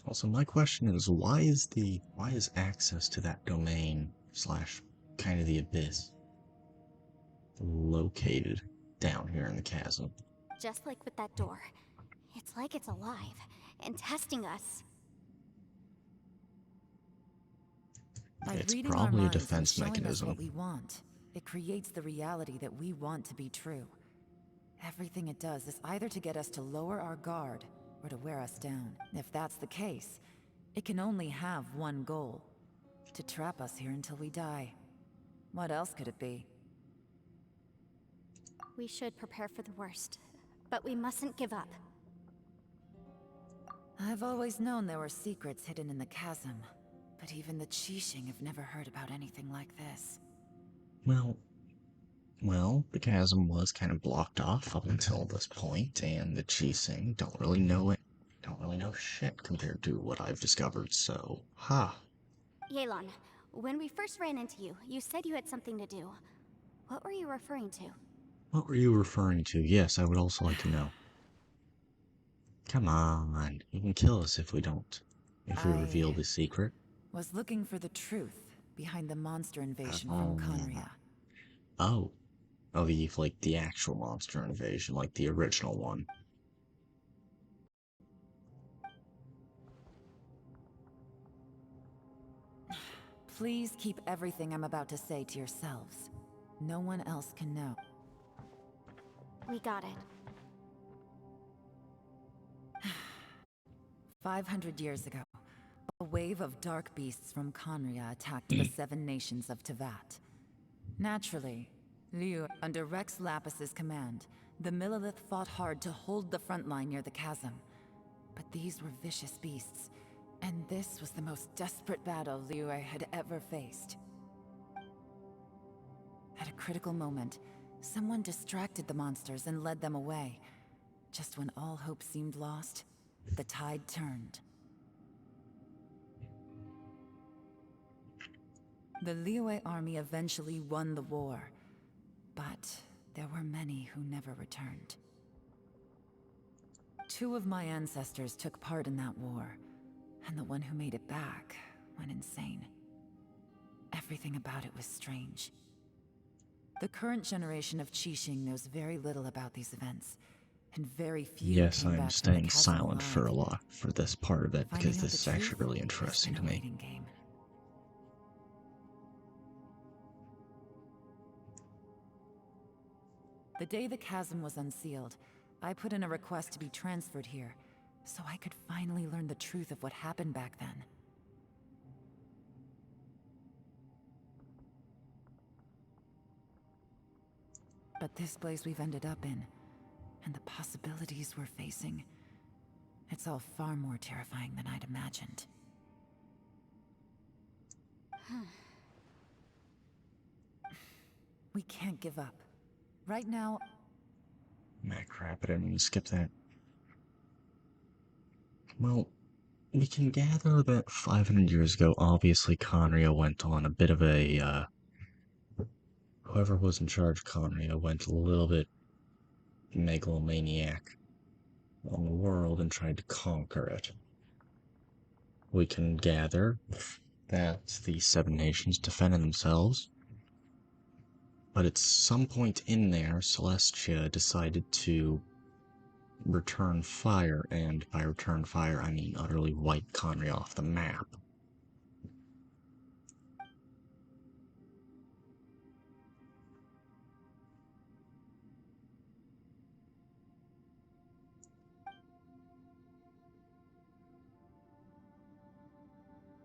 Also, my question is, why is access to that domain slash kind of the abyss located down here in the chasm? Just like with that door. It's like it's alive and testing us. By It's reading our probably a minds and defense showing us mechanism. what we want, it creates the reality that we want to be true. Everything it does is either to get us to lower our guard, or to wear us down. If that's the case, it can only have one goal: to trap us here until we die. What else could it be? We should prepare for the worst, but we mustn't give up. I've always known there were secrets hidden in the chasm, but even the Qixing have never heard about anything like this. Well, the chasm was kind of blocked off up until this point, and the Qixing don't really know it. Don't really know shit compared to what I've discovered, so, Yelan, when we first ran into you, you said you had something to do. What were you referring to? What were you referring to? Yes, I would also like to know. Come on, you can kill us if we don't. If we reveal the secret. Was looking for the truth behind the monster invasion from Conria. Oh, like the actual monster invasion, like the original one. Please keep everything I'm about to say to yourselves. No one else can know. We got it. 500 years ago, a wave of dark beasts from Conria attacked the 7 nations of Tevat. Naturally, Liu, under Rex Lapis's command, the Millelith fought hard to hold the front line near the chasm. But these were vicious beasts, and this was the most desperate battle Liu had ever faced. At a critical moment, someone distracted the monsters and led them away. Just when all hope seemed lost, the tide turned. The Liyue army eventually won the war, but there were many who never returned. 2 of my ancestors took part in that war, and the one who made it back went insane. Everything about it was strange. The current generation of Qixing knows very little about these events, and very few Yes, came I'm back from the staying chasm silent for a alive. lot for this part of it, Finding because out this the is actually truth really has interesting been to a me. waiting game. The day the chasm was unsealed, I put in a request to be transferred here, so I could finally learn the truth of what happened back then. But this place we've ended up in, and the possibilities we're facing, it's all far more terrifying than I'd imagined. We can't give up. Right now... Crap, I didn't mean to skip that. Well, we can gather that 500 years ago, obviously Conria went on a bit of a, whoever was in charge of Conria went a little bit megalomaniac on the world and tried to conquer it. We can gather that the 7 nations defended themselves, but at some point in there, Celestia decided to return fire, and by return fire, I mean utterly wipe Conria off the map.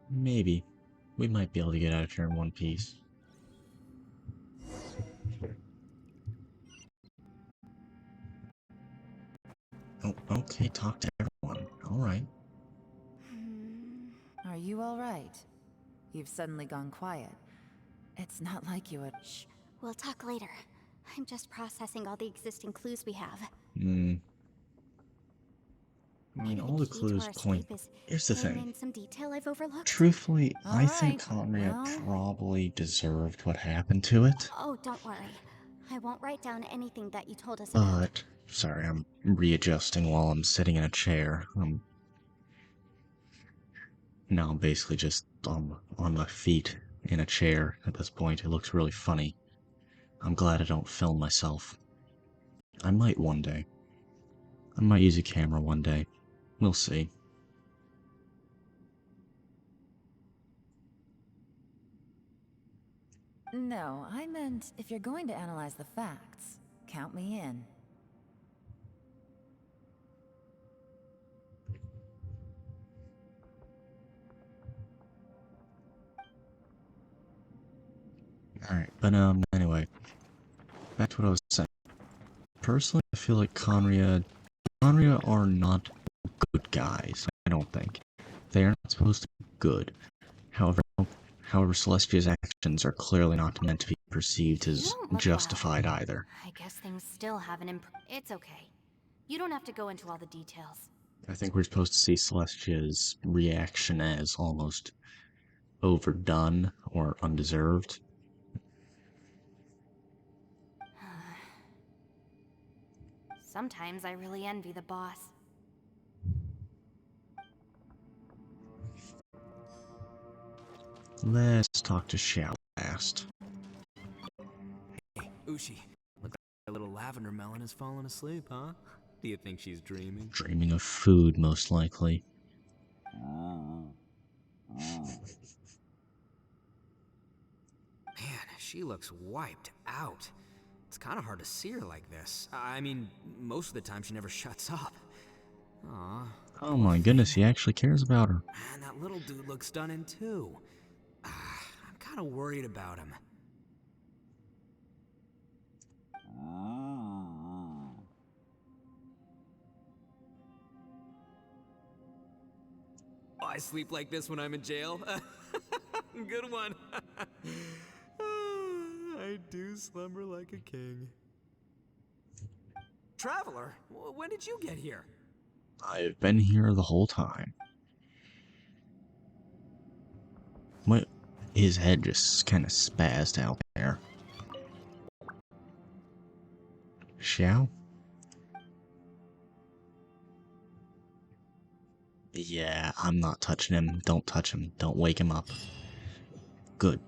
Maybe. We might be able to get out of here in one piece. Oh, okay, talk to everyone. Alright. Are you alright? You've suddenly gone quiet. It's not like you would... Shh, we'll talk later. I'm just processing all the existing clues we have. I mean, Maybe all the the key to clues our point... escape is Here's the hidden thing. in some detail I've overlooked. Truthfully, I think Alright, Conria well... probably deserved what happened to it. Oh, don't worry. I won't write down anything that you told us about. But... Sorry, I'm readjusting while I'm sitting in a chair. Now I'm basically just on my feet in a chair at this point. It looks really funny. I'm glad I don't film myself. I might one day. I might use a camera one day. We'll see. No, I meant if you're going to analyze the facts, count me in. Alright, but anyway. Back to what I was saying. Personally, I feel like Conria are not good guys, I don't think. They are not supposed to be good. However, Celestia's actions are clearly not meant to be perceived You as don't look justified well. either. I guess things still haven't improved. It's okay. You don't have to go into all the details. I think we're supposed to see Celestia's reaction as almost overdone or undeserved. Sometimes I really envy the boss. Let's talk to Xiao last. Hey, Ushi. Look like a little lavender melon has fallen asleep, huh? Do you think she's dreaming? Dreaming of food, most likely. Man, she looks wiped out. It's kind of hard to see her like this. I mean, most of the time she never shuts up. Aw, Oh my goodness, he actually cares about her. Man, that little dude looks stunning too. I'm kind of worried about him. Oh, I sleep like this when I'm in jail. Good one. I do slumber like a king. Traveler, when did you get here? I've been here the whole time. What? His head just kind of spazzed out there. Xiao? Yeah, I'm not touching him. Don't touch him. Don't wake him up. Good.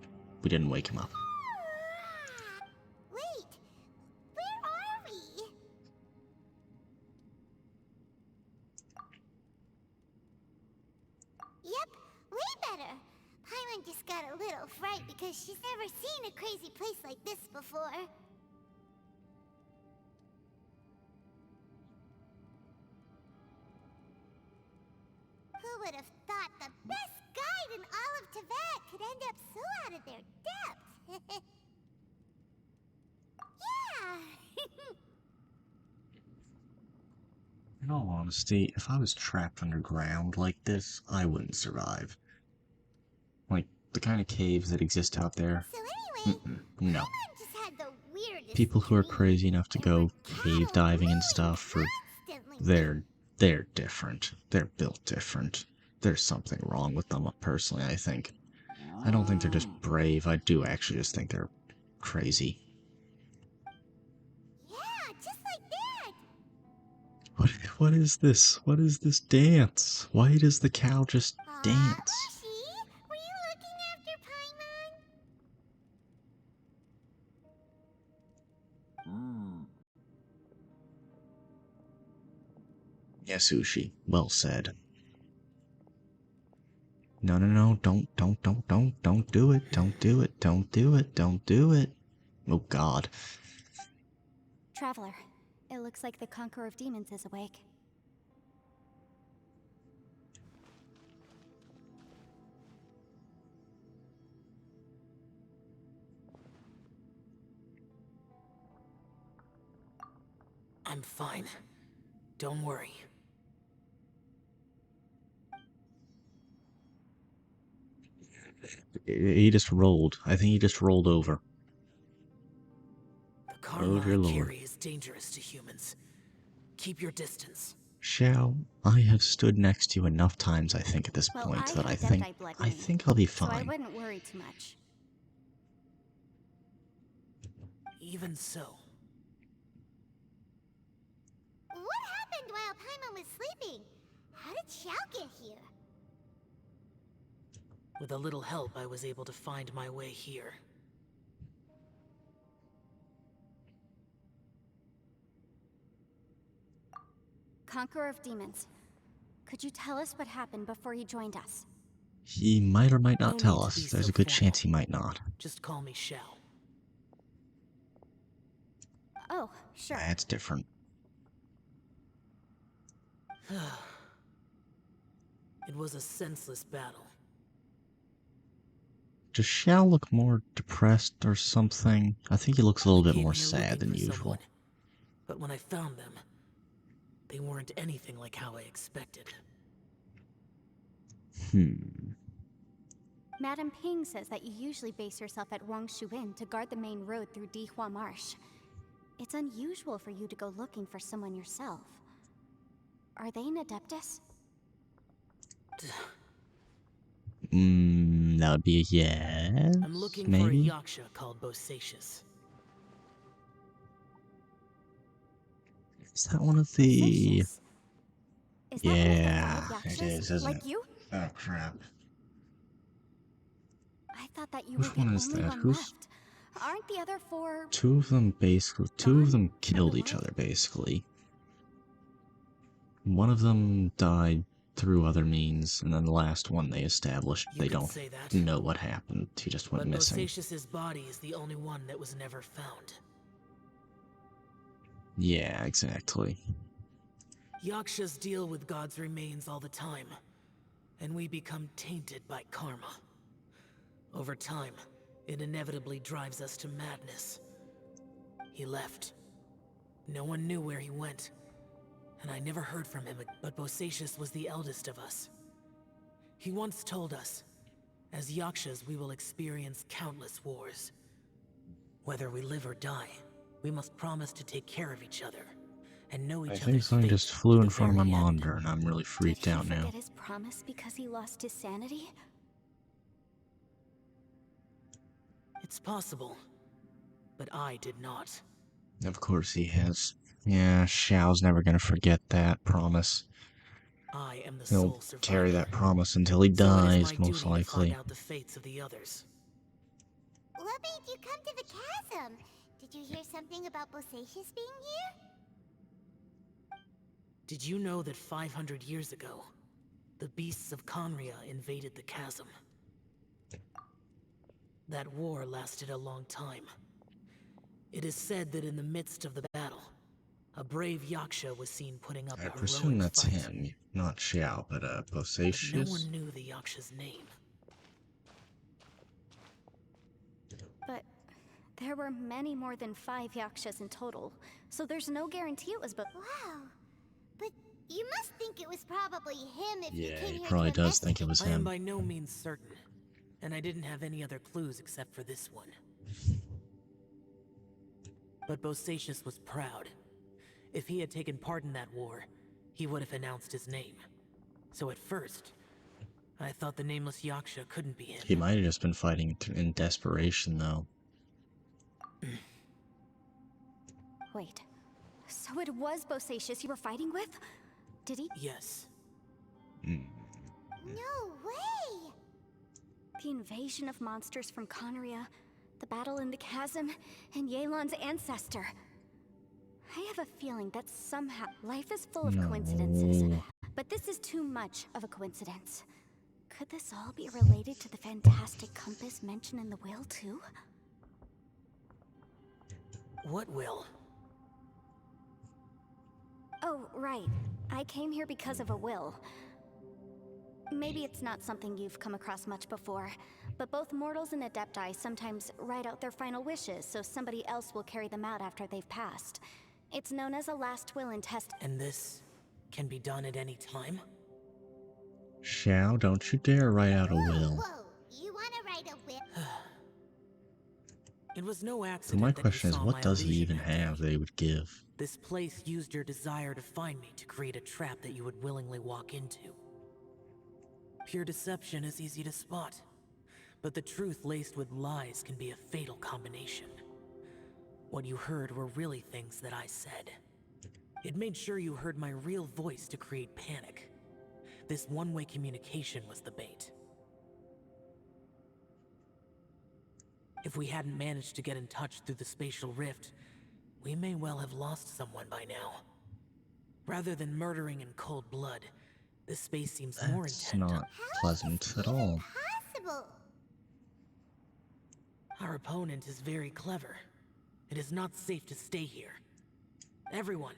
We didn't wake him up. Wait, where are we? Yep, way better. Paimon just got a little fright because she's never seen a crazy place like this before. Who would have thought the best guide in all of Tibet could end up so out of their depth? Yeah! In all honesty, if I was trapped underground like this, I wouldn't survive. Like, the kind of caves that exist out there. So anyway, No. Paimon just had the weirdest People who are dream, crazy enough to and go were cave cattle diving and really stuff, or constantly they're different. They're built different. There's something wrong with them, personally, I think. I don't think they're just brave. I do actually just think they're crazy. Yeah, just like that. What is this? What is this dance? Why does the cow just dance? Moshi, were you looking after Paimon? Yasushi, well said. No, no, no, don't do it, don't do it, don't do it, don't do it. Oh god. Traveler, it looks like the Conqueror of Demons is awake. I'm fine. Don't worry. He just rolled. I think he just rolled over. The karma I carry is dangerous to humans. Keep your distance. Xiao, I have stood next to you enough times, I think, at this Well, point, I that have I blood think I'll be so I fine. wouldn't worry too much. Even so. What happened while Paimon was sleeping? How did Xiao get here? With a little help, I was able to find my way here. Conqueror of Demons, could you tell us what happened before he joined us? He might or might No not tell need to us. be There's so a good formal. chance he might not. Just call me Shao. Oh, sure. That's different. It was a senseless battle. Does Xiao look more depressed or something? I think he looks a little bit Came more here sad than looking for usual. someone, but when I found them, they weren't anything like how I expected. Madame Ping says that you usually base yourself at Wangshuin to guard the main road through Dihua Marsh. It's unusual for you to go looking for someone yourself. Are they an Adeptus? That would be a yes, I'm looking maybe? for a yaksha called Bosacius. Is that one of the... Bosacius? Is that Yeah, one of the wild it Yakshas? is, isn't Like it? you? Oh, crap. I thought that you Which were the one only is that? one Who's... left. Aren't the other four... Two of them Gone? killed each other, basically. One of them died through other means, and then the last one they established You they could don't say that. know what happened. He just went But missing. Bosacius's body is the only one that was never found. Yeah, exactly. Yakshas deal with God's remains all the time, and we become tainted by karma. Over time, it inevitably drives us to madness. He left. No one knew where he went, and I never heard from him, but Bosacius was the eldest of us. He once told us, as Yakshas we will experience countless wars. Whether we live or die, we must promise to take care of each other, and know I each think other's something fate just to flew the in front of my very end. monitor, and I'm really freaked Did he out now. forget his promise because he lost his sanity? It's possible, but I did not. Of course he has. Yeah, Xiao's never gonna forget that promise. I am the He'll sole carry survivor. that promise until he So it is my dies, most duty to find likely. out the fates of the others. What made you come to the chasm? Did you hear something about Bosacius being here? Did you know that 500 years ago, the beasts of Conria invaded the chasm? That war lasted a long time. It is said that in the midst of the battle, a brave Yaksha was seen putting up I a presume heroic that's fight. him, not Xiao, but But no Bosacius. one knew the Yaksha's name. But there were many more than 5 Yakshas in total, so there's no guarantee it was Wow. But you must think it was probably him if you Yeah, came he here probably to does think it was I am him. by no means certain, and I didn't have any other clues except for this one. But Bosacius was proud. If he had taken part in that war, he would have announced his name. So at first, I thought the nameless Yaksha couldn't be him. He might have just been fighting in desperation, though. Wait, so it was Bosacius you were fighting with? Did he? Yes. No way! The invasion of monsters from Conria, the battle in the chasm, and Yelan's ancestor. I have a feeling that somehow life is full of coincidences, No. but this is too much of a coincidence. Could this all be related to the fantastic compass mentioned in the will, too? What will? Oh, right. I came here because of a will. Maybe it's not something you've come across much before, but both mortals and adepti sometimes write out their final wishes so somebody else will carry them out after they've passed. It's known as a last will and testament. And this can be done at any time? Xiao, don't you dare write out a will. Whoa, you wanna write a will? It was no So accident my that you question is, saw what my does he illusion even that day. have that he would give? This place used your desire to find me to create a trap that you would willingly walk into. Pure deception is easy to spot, but the truth laced with lies can be a fatal combination. What you heard were really things that I said. It made sure you heard my real voice to create panic. This one-way communication was the bait. If we hadn't managed to get in touch through the spatial rift, we may well have lost someone by now. Rather than murdering in cold blood, this space seems more That's intent. not pleasant at all. Possible. Our opponent is very clever. It is not safe to stay here. Everyone,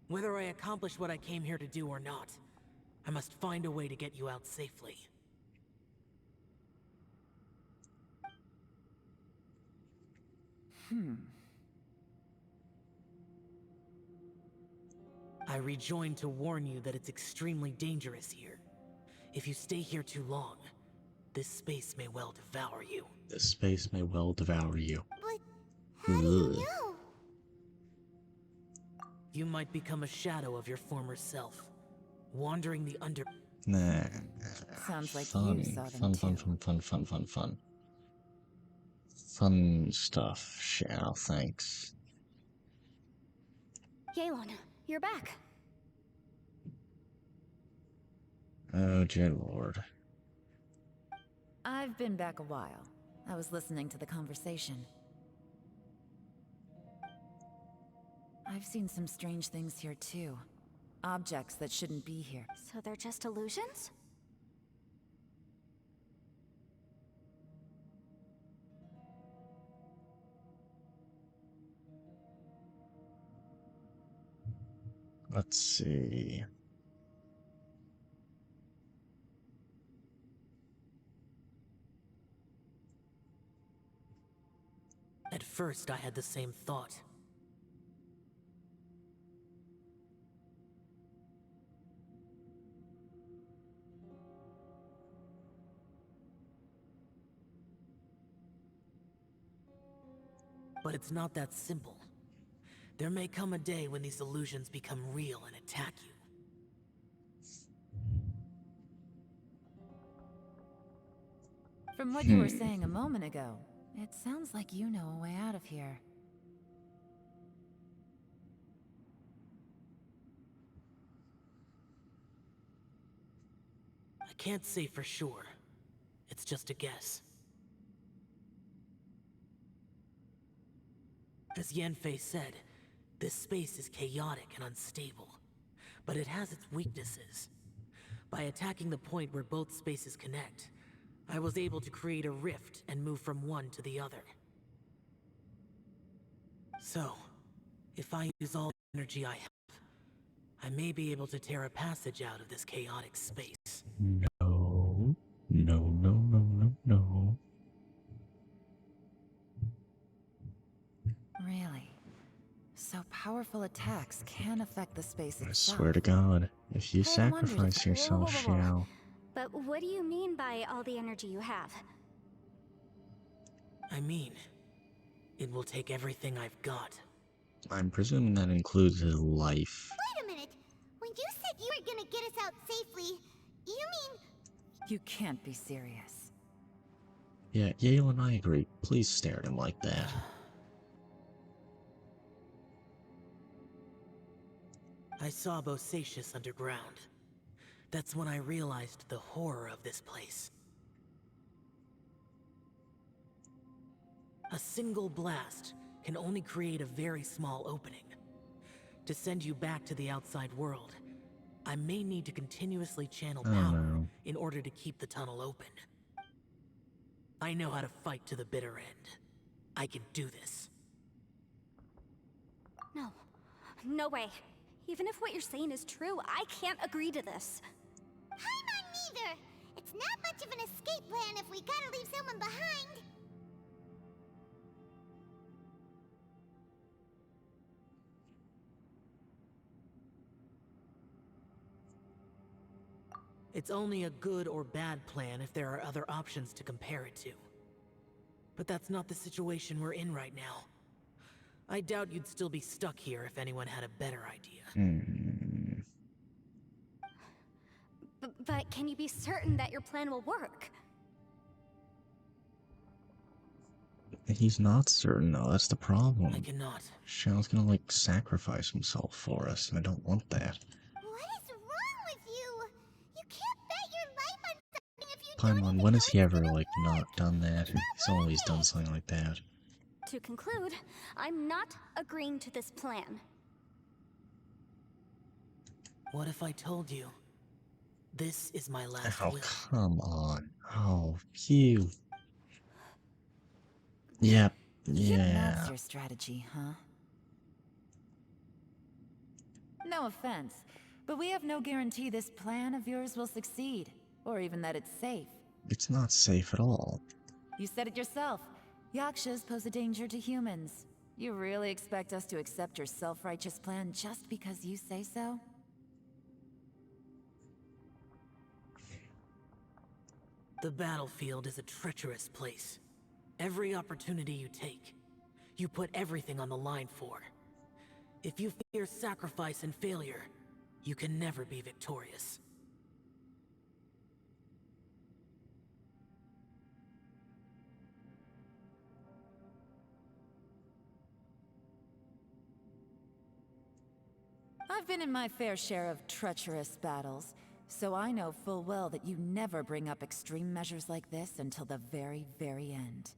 whether I accomplish what I came here to do or not, I must find a way to get you out safely. I rejoined to warn you that it's extremely dangerous here. If you stay here too long, this space may well devour you. This space may well devour you. But how do you Ugh. know? You might become a shadow of your former self, wandering the under... Nah. Sounds like fun, you saw them fun, fun, too. fun. Fun stuff, Xiao, thanks. Yelan, you're back. Oh, dear lord. I've been back a while. I was listening to the conversation. I've seen some strange things here too. Objects that shouldn't be here. So they're just illusions? Let's see. At first, I had the same thought. But it's not that simple. There may come a day when these illusions become real and attack you. From what you were saying a moment ago, it sounds like you know a way out of here. I can't say for sure. It's just a guess. As Yanfei said, this space is chaotic and unstable, but it has its weaknesses. By attacking the point where both spaces connect, I was able to create a rift and move from one to the other. So, if I use all the energy I have, I may be able to tear a passage out of this chaotic space. No. No, no, no, no, no. Really? So powerful attacks can affect the space I itself. swear to God, if you I had wondered if sacrifice yourself, Xiao, But what do you mean by all the energy you have? I mean, it will take everything I've got. I'm presuming that includes his life. Wait a minute. When you said you were gonna get us out safely, you mean... You can't be serious. Yeah, Yale and I agree. Please stare at him like that. I saw Bosacius underground. That's when I realized the horror of this place. A single blast can only create a very small opening. To send you back to the outside world, I may need to continuously channel Oh power no. in order to keep the tunnel open. I know how to fight to the bitter end. I can do this. No. No way. Even if what you're saying is true, I can't agree to this. I'm not neither. It's not much of an escape plan if we gotta leave someone behind. It's only a good or bad plan if there are other options to compare it to. But that's not the situation we're in right now. I doubt you'd still be stuck here if anyone had a better idea. But can you be certain that your plan will work? He's not certain though, that's the problem. I cannot. Xiao's gonna like sacrifice himself for us, and I don't want that. What is wrong with you? You can't bet your life on something if you Paimon, don't even when know has he it's ever gonna like work. not done that? He's always done something like that. To conclude, I'm not agreeing to this plan. What if I told you? This is my last Oh, will. come on. Oh, you. Yep. That's Yeah. your strategy, huh? No offense, but we have no guarantee this plan of yours will succeed, or even that it's safe. It's not safe at all. You said it yourself. Yakshas pose a danger to humans. You really expect us to accept your self-righteous plan just because you say so? The battlefield is a treacherous place. Every opportunity you take, you put everything on the line for. If you fear sacrifice and failure, you can never be victorious. I've been in my fair share of treacherous battles, so I know full well that you never bring up extreme measures like this until the very, very end.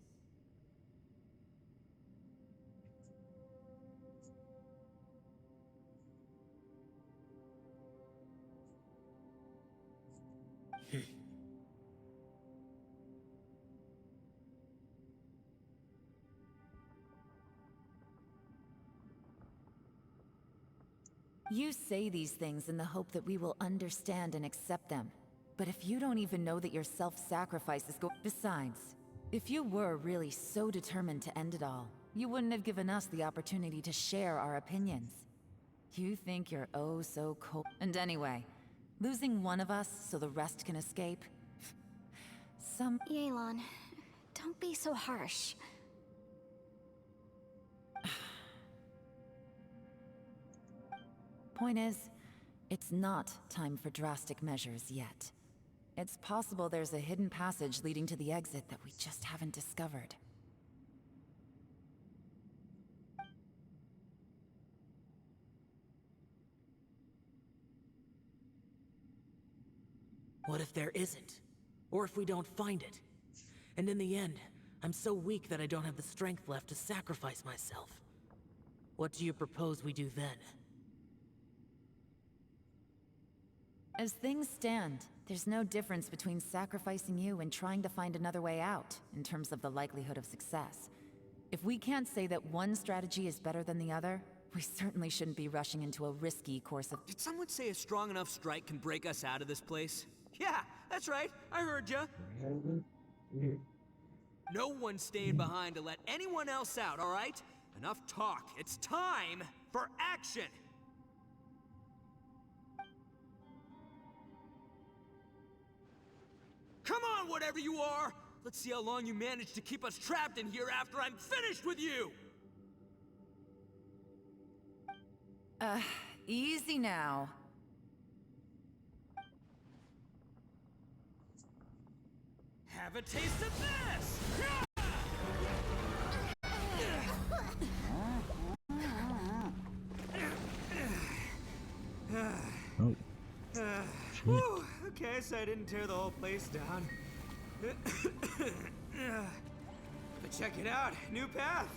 You say these things in the hope that we will understand and accept them. But if you don't even know that your self-sacrifice is Besides, if you were really so determined to end it all, you wouldn't have given us the opportunity to share our opinions. You think you're oh so cold. And anyway, losing one of us so the rest can escape? Yelan, don't be so harsh. Point is, it's not time for drastic measures yet. It's possible there's a hidden passage leading to the exit that we just haven't discovered. What if there isn't? Or if we don't find it? And in the end, I'm so weak that I don't have the strength left to sacrifice myself. What do you propose we do then? As things stand, there's no difference between sacrificing you and trying to find another way out, in terms of the likelihood of success. If we can't say that one strategy is better than the other, we certainly shouldn't be rushing into a risky course of— Did someone say a strong enough strike can break us out of this place? Yeah, that's right. I heard ya. No one's staying behind to let anyone else out, all right? Enough talk. It's time for action! Come on, whatever you are! Let's see how long you manage to keep us trapped in here after I'm finished with you! Easy now. Have a taste of this! Oh. Whew, okay, so I didn't tear the whole place down. But check it out, new path.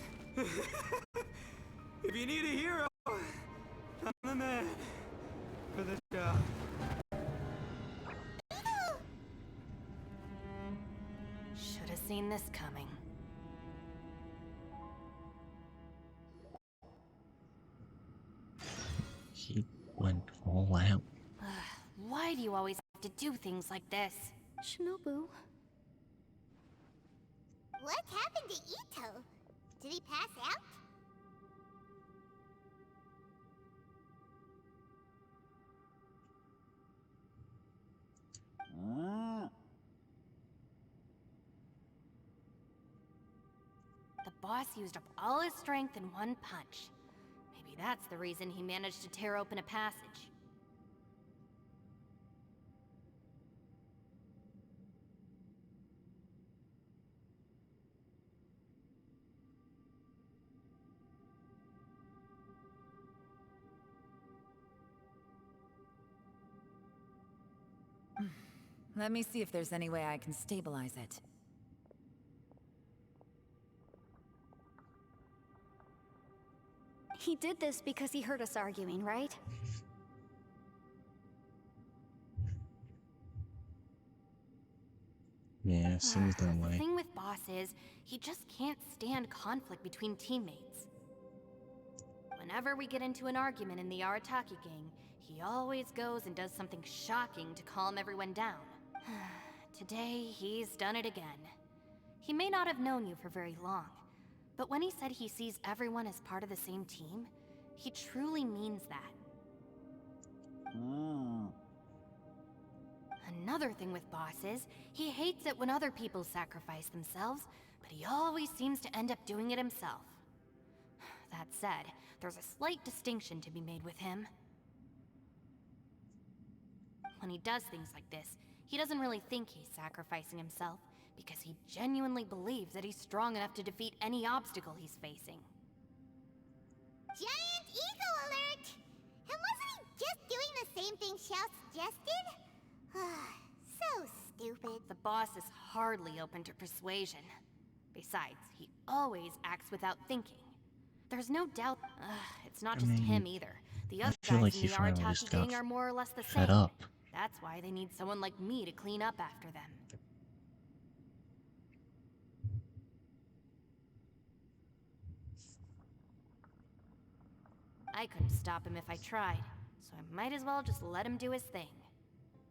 If you need a hero, I'm the man for the job. Should have seen this coming. He went all out. Why do you always have to do things like this? Shinobu. What happened to Ito? Did he pass out? The boss used up all his strength in one punch. Maybe that's the reason he managed to tear open a passage. Let me see if there's any way I can stabilize it. He did this because he heard us arguing, right? Yeah, seems that The way. thing with Boss is, he just can't stand conflict between teammates. Whenever we get into an argument in the Arataki gang, he always goes and does something shocking to calm everyone down. Today, he's done it again. He may not have known you for very long, but when he said he sees everyone as part of the same team, he truly means that. Another thing with Boss is, he hates it when other people sacrifice themselves, but he always seems to end up doing it himself. That said, there's a slight distinction to be made with him. When he does things like this, he doesn't really think he's sacrificing himself, because he genuinely believes that he's strong enough to defeat any obstacle he's facing. Giant ego alert! And wasn't he just doing the same thing Xiao suggested? So stupid. The boss is hardly open to persuasion. Besides, he always acts without thinking. There's no doubt. It's not just him either. The other feel guys like in he the finally Arataki just got gang are more or less the fed same. up. That's why they need someone like me to clean up after them. I couldn't stop him if I tried. so I might as well just let him do his thing.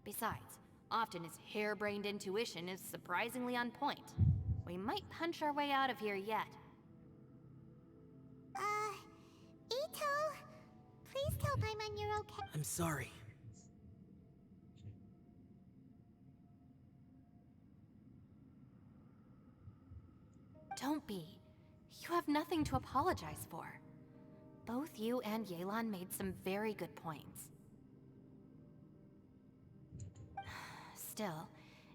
Besides, often his harebrained intuition is surprisingly on point. We might punch our way out of here yet. Ito, please tell Paimon you're okay. I'm sorry. Don't be. You have nothing to apologize for. Both you and Yelan made some very good points. Still,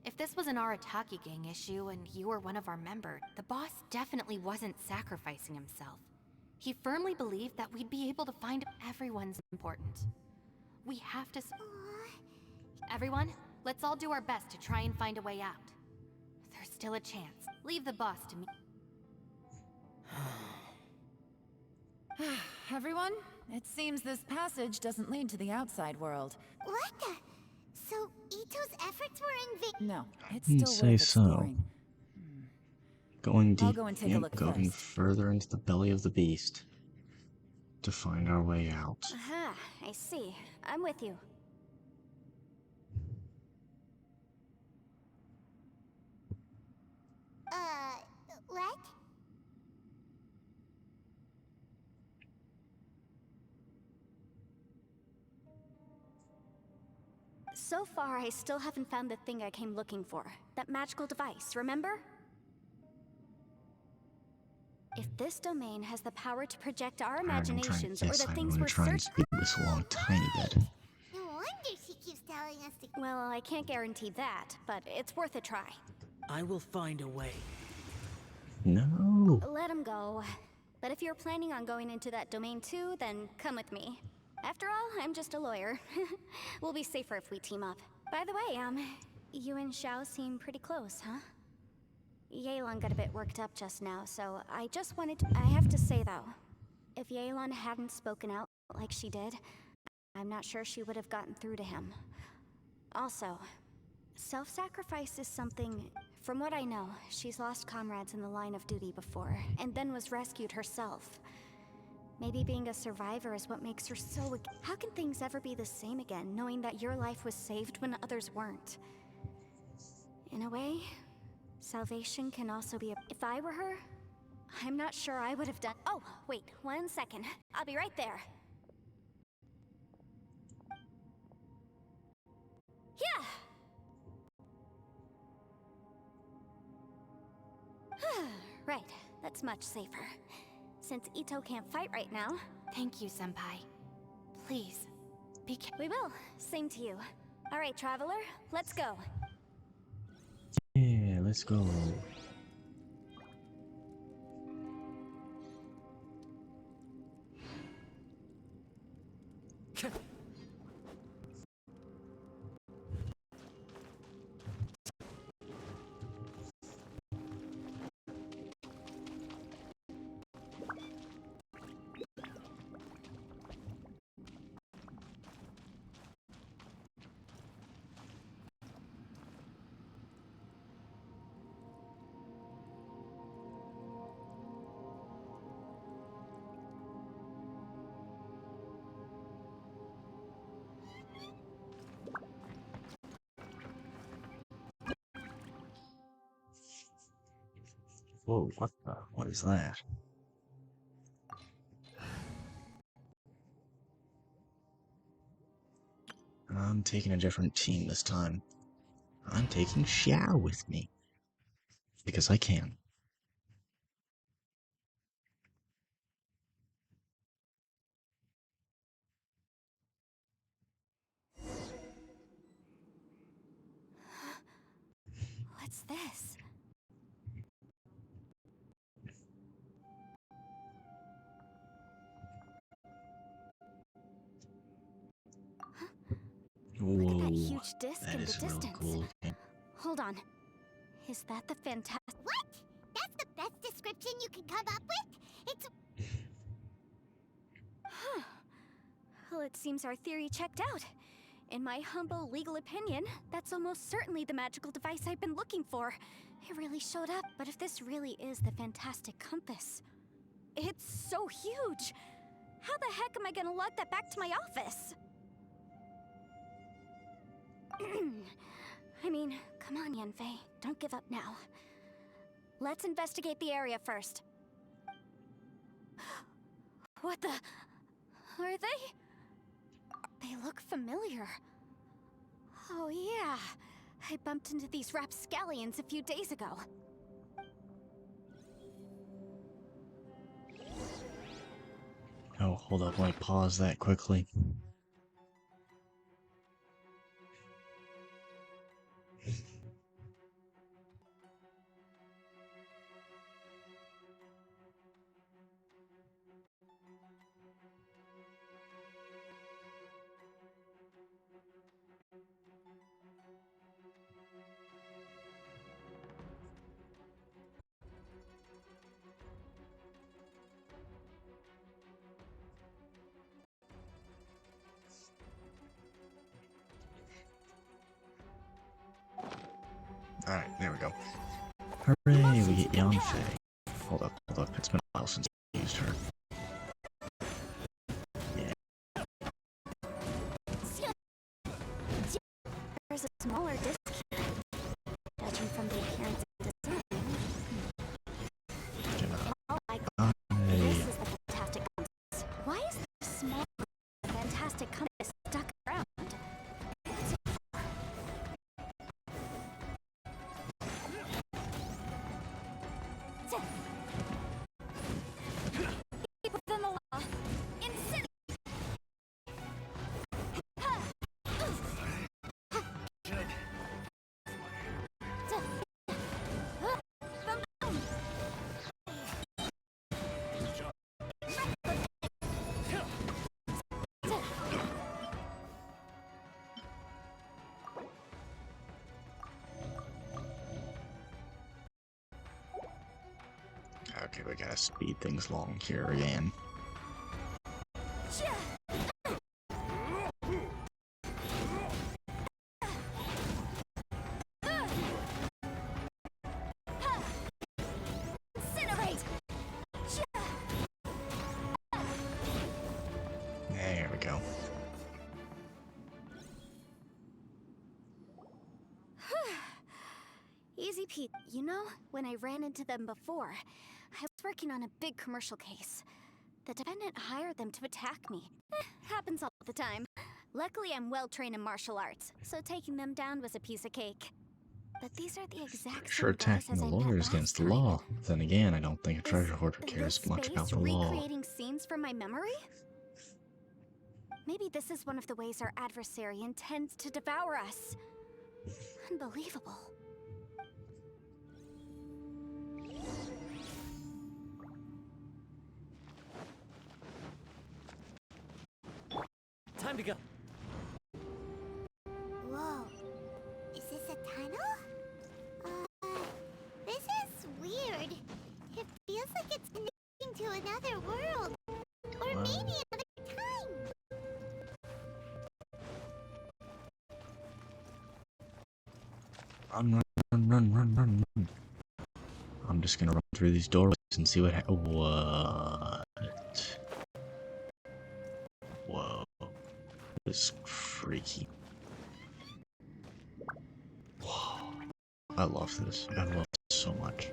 if this was an Arataki gang issue and you were one of our members, the boss definitely wasn't sacrificing himself. He firmly believed that we'd be able to find everyone's important. We have to Everyone, let's all do our best to try and find a way out. There's still a chance. Leave the boss to me. Everyone, it seems this passage doesn't lead to the outside world. What the? So Ito's efforts were in vain? No, it's Didn't still say worth so. exploring. Going I'll deep, go and take a yep, look going first. further into the belly of the beast to find our way out. Aha, I see. I'm with you. What? So far, I still haven't found the thing I came looking for. That magical device, remember? If this domain has the power to project our imaginations or the things we're trying to searching... speed this along a tiny bit. No wonder she keeps telling us to... Well, I can't guarantee that, but it's worth a try. I will find a way. No. Let him go. But if you're planning on going into that domain too, then come with me. After all, I'm just a lawyer. We'll be safer if we team up. By the way, you and Xiao seem pretty close, huh? Yelan got a bit worked up just now, so I just wanted to... I have to say though, if Yelan hadn't spoken out like she did, I'm not sure she would have gotten through to him. Also, self-sacrifice is something... From what I know, she's lost comrades in the line of duty before, and then was rescued herself. Maybe being a survivor is what makes her so... How can things ever be the same again, knowing that your life was saved when others weren't? In a way, salvation can also be a... If I were her, I'm not sure I would have done... Oh, wait, 1 second. I'll be right there. Yeah! Right, that's much safer. Since Ito can't fight right now... Thank you, Senpai. Please, be careful. We will. Same to you. Alright, Traveler, let's go. Yeah, let's go. Whoa, what is that? I'm taking a different team this time. I'm taking Xiao with me. Because I can. What's this? Look at that huge disc in the distance. Really cool. Hold on. Is that the fantastic... What? That's the best description you can come up with? It's... Huh. Well, it seems our theory checked out. In my humble legal opinion, that's almost certainly the magical device I've been looking for. It really showed up, but if this really is the fantastic compass... It's so huge! How the heck am I gonna lug that back to my office? Come on, Yanfei. Don't give up now. Let's investigate the area first. What the... Are they? They look familiar. Oh yeah. I bumped into these rapscallions a few days ago. Oh, hold up, let me pause that quickly. Alright, there we go. Hooray, we get Yanfei. Hold up, it's been a while since I used her. Yeah. There's a smaller disc here. Judging from the appearance and design. Oh my god. This is the fantastic compass. Why is this small fantastic compass stuck around? Keep within the law. Incendiary. Okay, we gotta speed things along here again. Incinerate. There we go. Easy Pete, you know, when I ran into them before, I was working on a big commercial case. The defendant hired them to attack me. Happens all the time. Luckily, I'm well trained in martial arts, so taking them down was a piece of cake. But these are the exact Sure, same guys attacking as the I lawyer met is against the last time. law. Then again, I don't think a treasure Is hoarder cares this much about space the law. recreating scenes from my memory? Maybe this is one of the ways our adversary intends to devour us. Unbelievable. Time to go. Whoa. Is this a tunnel? This is weird. It feels like it's connecting to another world. Or maybe another time. Run. I'm just gonna run through these doorways and see what What? Whoa. This is freaky. Whoa. I love this. I love this so much.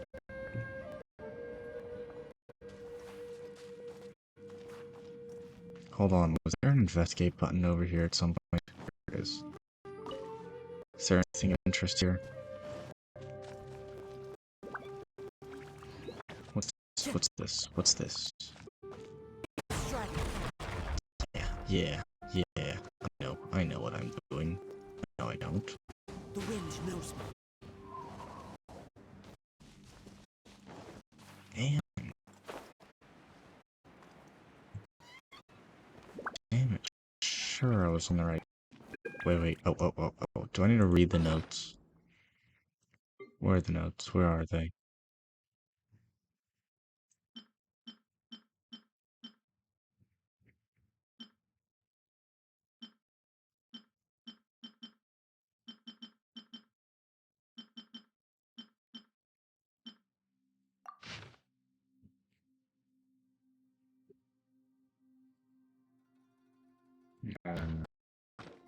Hold on, was there an investigate button over here at some point? There it is. Is there anything of interest here? What's this? What's this? Yeah. I know what I'm doing. No, I don't. The wind knows me. Damn it. Sure, I was on the right. Wait. Oh. Do I need to read the notes? Where are the notes? Where are they?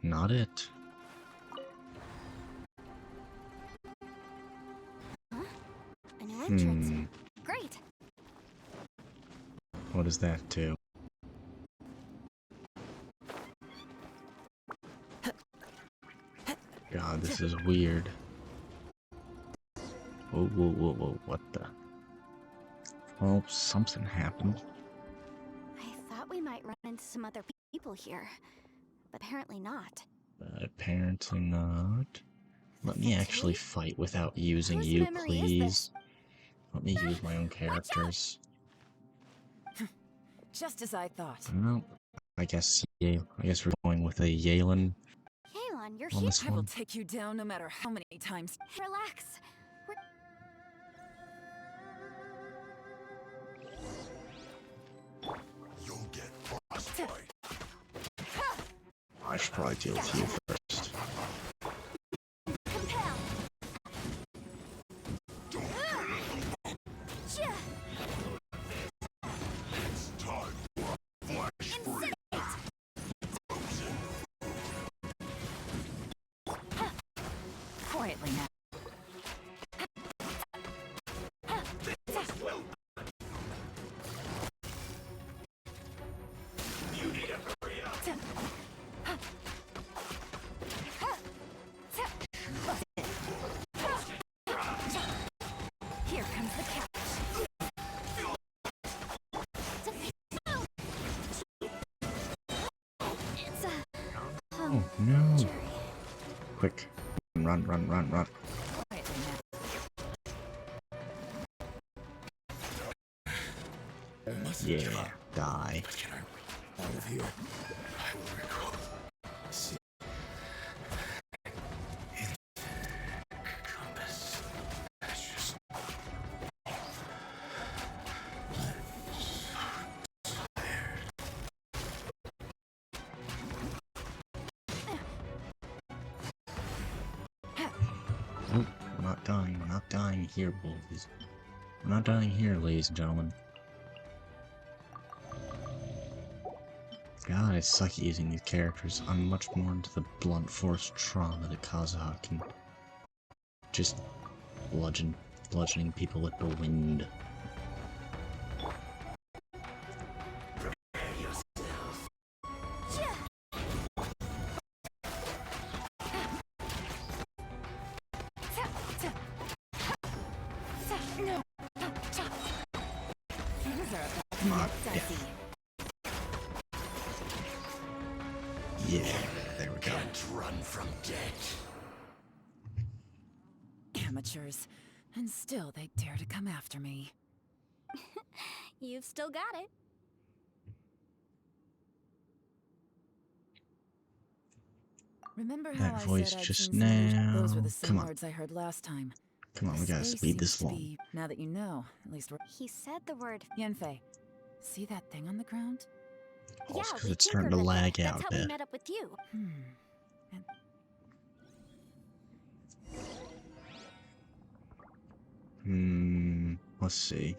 Not it. entrance. Great. What does that do? God, this is weird. Whoa, whoa, whoa, whoa, what the? Well, something happened. I thought we might run into some other people here, but apparently not. Apparently not. Let me actually fight without using Whose you, memory is please. Let me use my own characters. Just as I thought. Well, I guess we're going with a Yalen Kalon, you're on here. this I will one. take you down no matter how many times. Relax. You'll get frostbite. I should probably deal with you first. Compel. It's time for a flash spree. Quietly now. Here comes the catch. It's a Oh no! Quick, run, run, run, run! Quietly now. Yeah, die. Out of here. I will recall. See. Compass. Ashes. Nope, we're not dying. We're not dying here, boys. We're not dying here, ladies and gentlemen. God, I suck at using these characters. I'm much more into the blunt force trauma that Kazuha can just bludgeoning people with the wind. Things are about to get dicey. Yeah, there we go. Can't run from death. Amateurs. And still they dare to come after me. You've still got it. Remember how That I voice said I'd just seen some now. Those were the same Come on. words I heard last time. Come on, we gotta Space speed this seems to along. be- Now that you know, at least we're... He said the word. Yanfei, see that thing on the ground? Also, Yeah, 'cause we it's starting to tinkered with it. lag out That's a how we bit. met up with you. Let's see.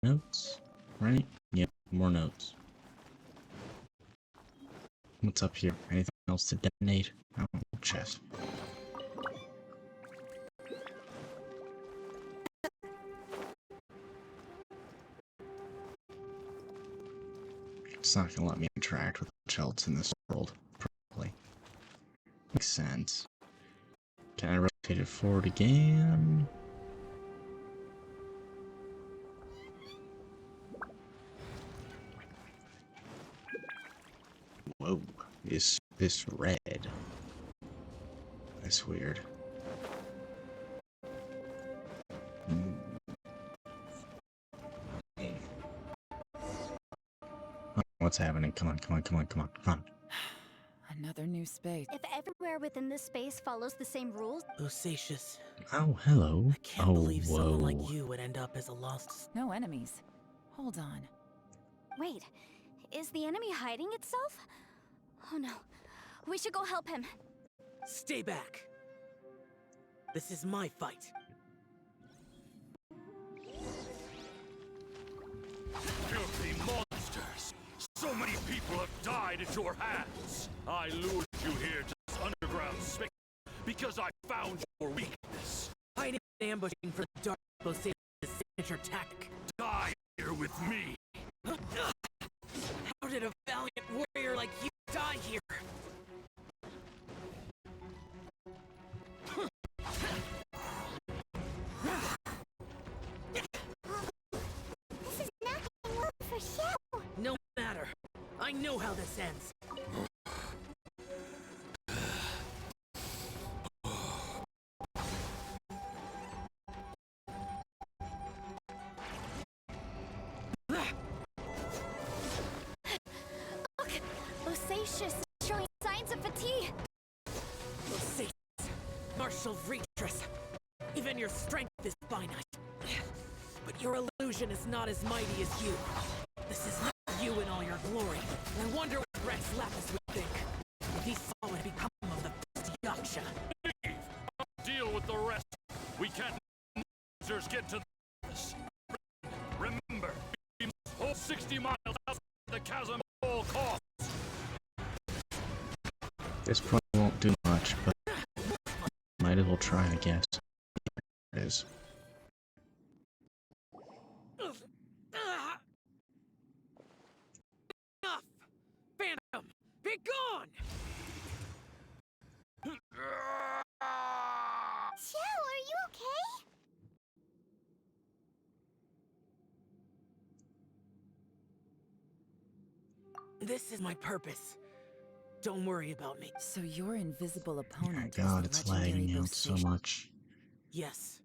Notes, right? Yep, more notes. What's up here? Anything else to detonate? Oh, chest. It's not gonna let me interact with much else in this world, probably. Makes sense. Can I rotate it forward again? Whoa, is this red? That's weird. What's happening? Come on, come on, come on, come on, come on. Another new space. If everywhere within this space follows the same rules, Osatius, Oh, hello. I can't Oh, believe someone like whoa. you would end up as a lost... No enemies. Hold on. wait, is the enemy hiding itself? Oh no, we should go help him. Stay back! This is my fight. Filthy monsters! So many people have died at your hands! I lured here to this underground space because I found your weakness. Hiding and ambushing for the dark Bose's signature tactic. Die here with me. How did a valiant warrior like you die here? This is not going well for Xiao. No matter. I know how this ends. Look! Bosacius is showing signs of fatigue! Bose's martial retress. Even your strength is finite. But your illusion is not as mighty as you. This is not you in all your glory. I wonder what Rex Lapis would think if he saw what had become of the first Yaksha. Leave. I'll deal with the rest. We can't let monsters get to this. Remember, we must hold 60 miles outside the chasm at all costs. This probably won't do much, but might as well try, I guess. There it is. Enough! Phantom, be gone! Xiao, are you okay? This is my purpose. Don't worry about me. So your invisible opponent God, is it's the legendary lagging out so Bosecia. much. Yes.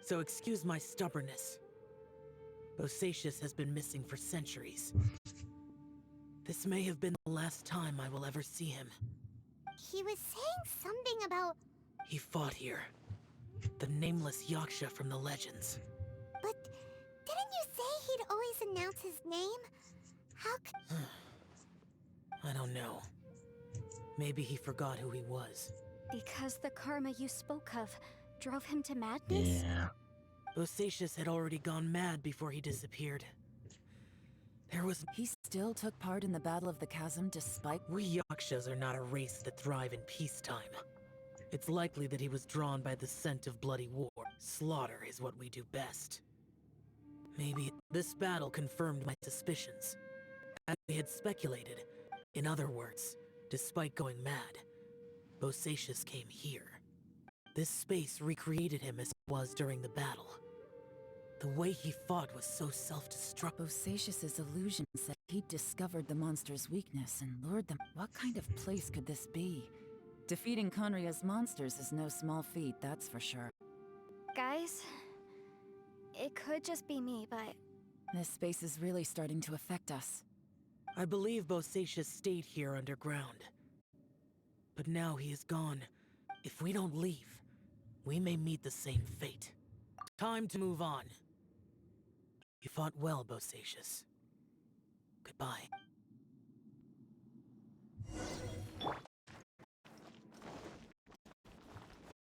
So excuse my stubbornness. Bosacius has been missing for centuries. This may have been the last time I will ever see him. He was saying something about... He fought here. The nameless Yaksha from the legends. But didn't you say he'd always announce his name? How could... I don't know. Maybe he forgot who he was. Because the karma you spoke of drove him to madness? Yeah. Bosacius had already gone mad before he disappeared. There was... He still took part in the Battle of the Chasm despite... We Yakshas are not a race that thrive in peacetime. It's likely that he was drawn by the scent of bloody war. Slaughter is what we do best. Maybe this battle confirmed my suspicions. As we had speculated. In other words, despite going mad, Bosacius came here. This space recreated him as he was during the battle. The way he fought was so self-destructive. Bosacius's illusion said he'd discovered the monster's weakness and lured them. What kind of place could this be? Defeating Conria's monsters is no small feat, that's for sure. Guys, it could just be me, but This space is really starting to affect us. I believe Bosacius stayed here underground. But now he is gone. If we don't leave, we may meet the same fate. Time to move on. You fought well, Bosacius. Goodbye.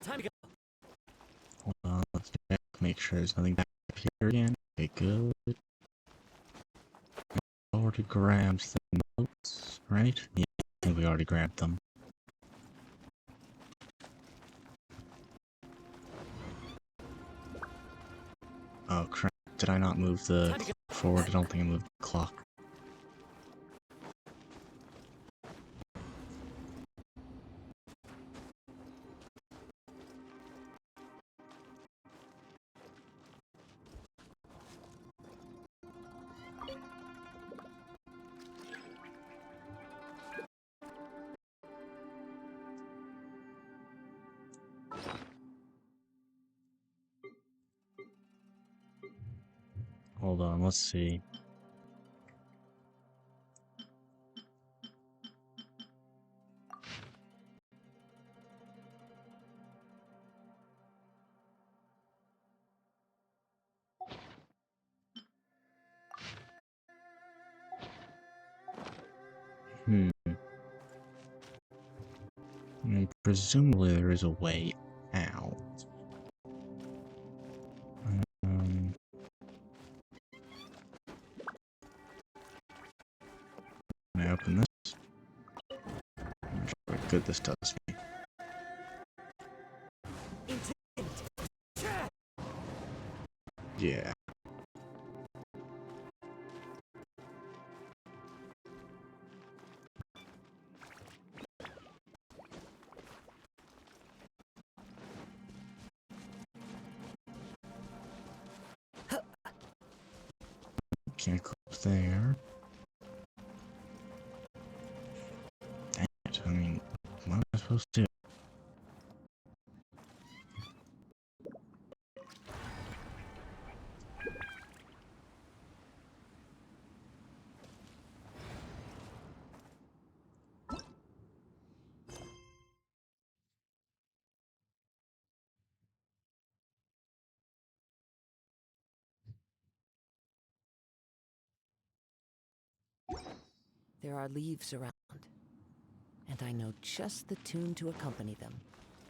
Time to go. Hold on, let's check, make sure there's nothing back here again. Okay, good. Already grabbed the notes, right? Yeah, I think we already grabbed them. Oh crap, did I not move the clock forward? I don't think I moved the clock. Hold on, let's see. And presumably there is a way out. Can I open this? good this does me. Yeah. Can't go up there. Dang it, I mean, what am I supposed to do? There are leaves around, and I know just the tune to accompany them,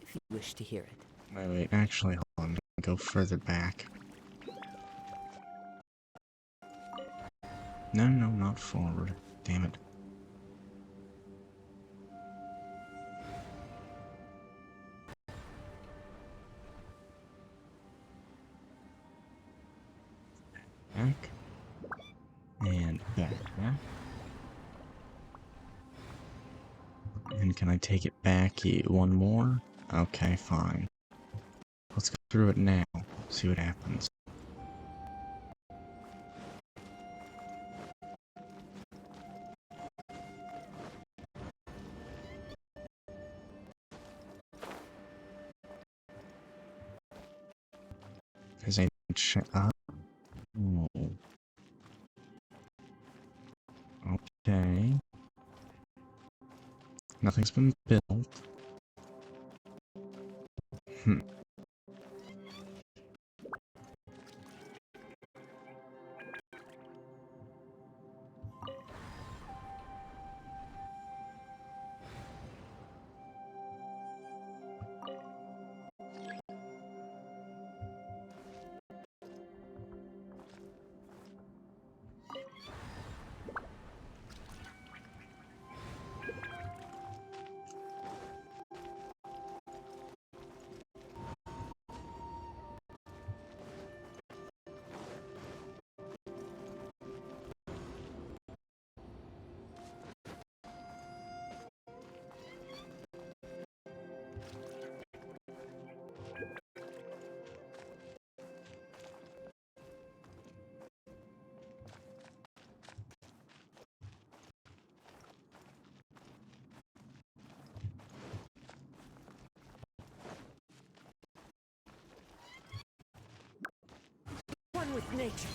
if you wish to hear it. Wait, actually, hold on. I'm gonna go further back. No, not forward. Damn it. Back. And back. And can I take it back one more? Okay, fine. Let's go through it now. See what happens. Is a oh. Okay. Nothing's been built. One with nature.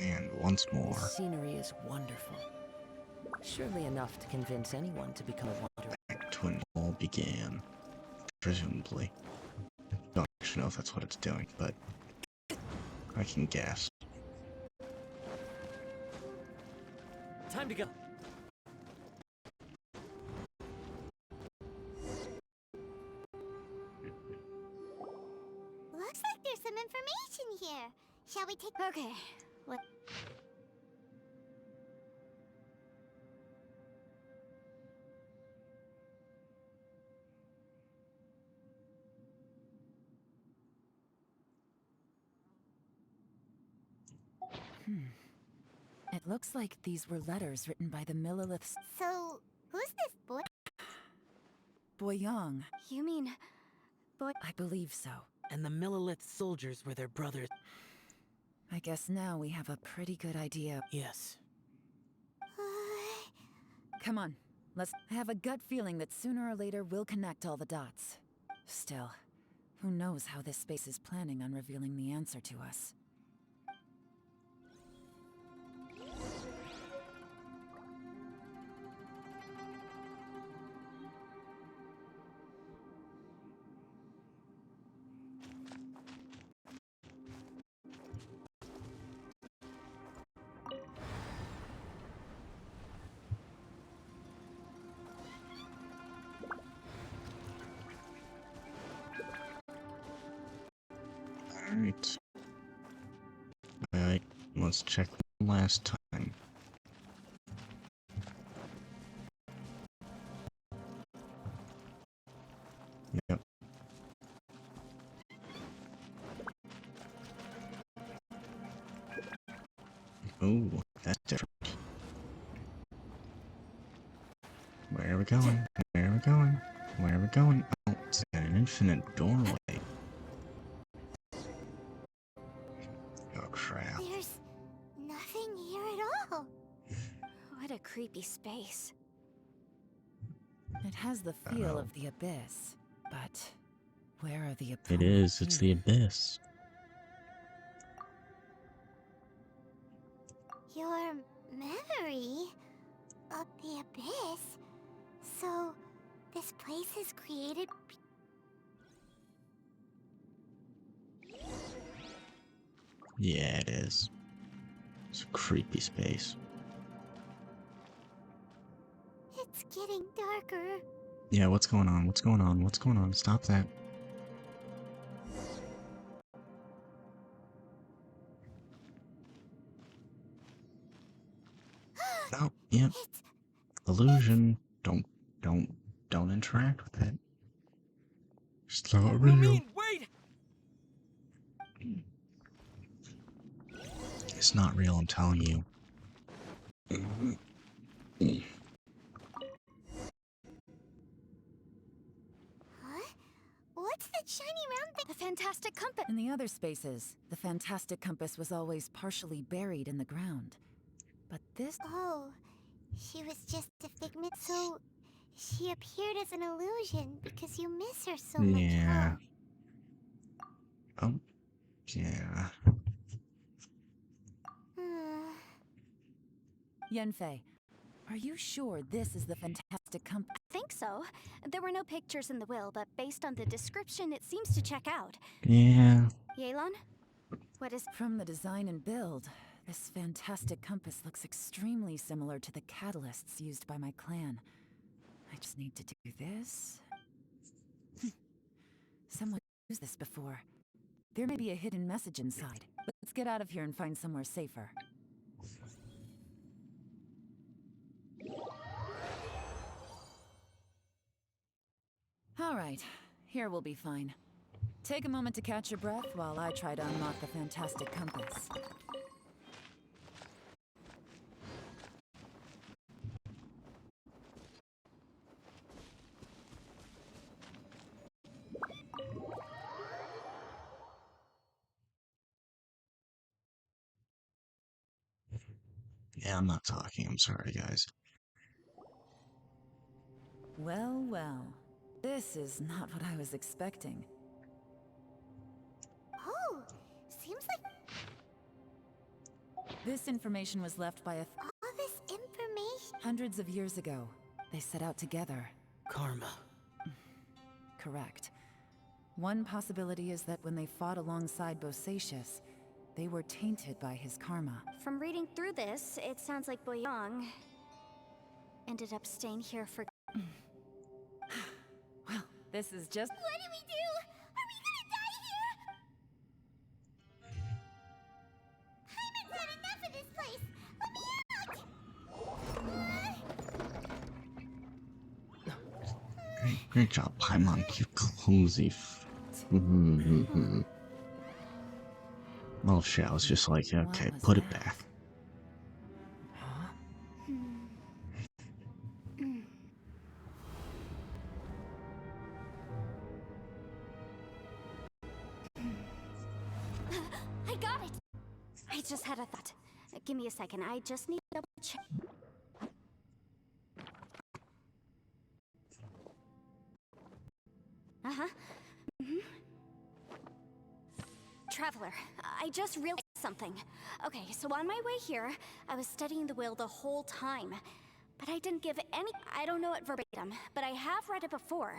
And once more. The scenery is wonderful. Surely enough to convince anyone to become a wanderer. Back to when it all began. Presumably. Don't actually know if that's what it's doing, but I can guess. Time to go. Looks like there's some information here. Shall we take... Okay, what? It looks like these were letters written by the Milliliths. So, who's this boy? Boyang. You mean... I believe so. And the Millilith soldiers were their brothers. I guess now we have a pretty good idea. Yes. Come on, I have a gut feeling that sooner or later we'll connect all the dots. Still, who knows how this space is planning on revealing the answer to us. Alright. Alright, let's check one last time. Yep. Ooh, that's different. Where are we going? Where are we going? Where are we going? Oh, it's got an infinite doorway. Oh, crap. There's nothing here at all. What a creepy space. It has the feel of the abyss, but where are the It is, it's the abyss. Your memory of the abyss? So, this place is created... Yeah, it is. It's a creepy space. It's getting darker. Yeah, what's going on? What's going on? What's going on? Stop that. Oh, yep. Illusion. Don't interact with it. It's not real. Wait! It's not real, I'm telling you. Huh? What's that shiny round thing? The fantastic compass! In the other spaces, the fantastic compass was always partially buried in the ground. But this... Oh, she was just a figment, so... She appeared as an illusion because you miss her so much, Yeah. huh? Oh, yeah. Yanfei, are you sure this is the fantastic compass? I think so. There were no pictures in the will, but based on the description, it seems to check out. Yeah. Yelan? What is... From the design and build, this fantastic compass looks extremely similar to the catalysts used by my clan. I just need to do this. Someone used this before. There may be a hidden message inside. Let's get out of here and find somewhere safer. All right, here we'll be fine. Take a moment to catch your breath while I try to unlock the fantastic compass. Yeah, I'm not talking. I'm sorry, guys. Well, well. This is not what I was expecting. Oh, seems like This information was left by all this information... hundreds of years ago. They set out together. Karma. Correct. One possibility is that when they fought alongside Bosacius, They were tainted by his karma. From reading through this, it sounds like Boyang ended up staying here for... Well, this is just... What do we do? Are we gonna die here? Hyman's had enough of this place. Let me out! Great job, Paimon, you clumsy Well, shit, I was just like, okay, put it back. I got it! I just had a thought. Give me a second, I just need to double check. Uh-huh. Traveler, I just realized something. Okay, so on my way here, I was studying the will the whole time. But I didn't give any... I don't know it verbatim, but I have read it before.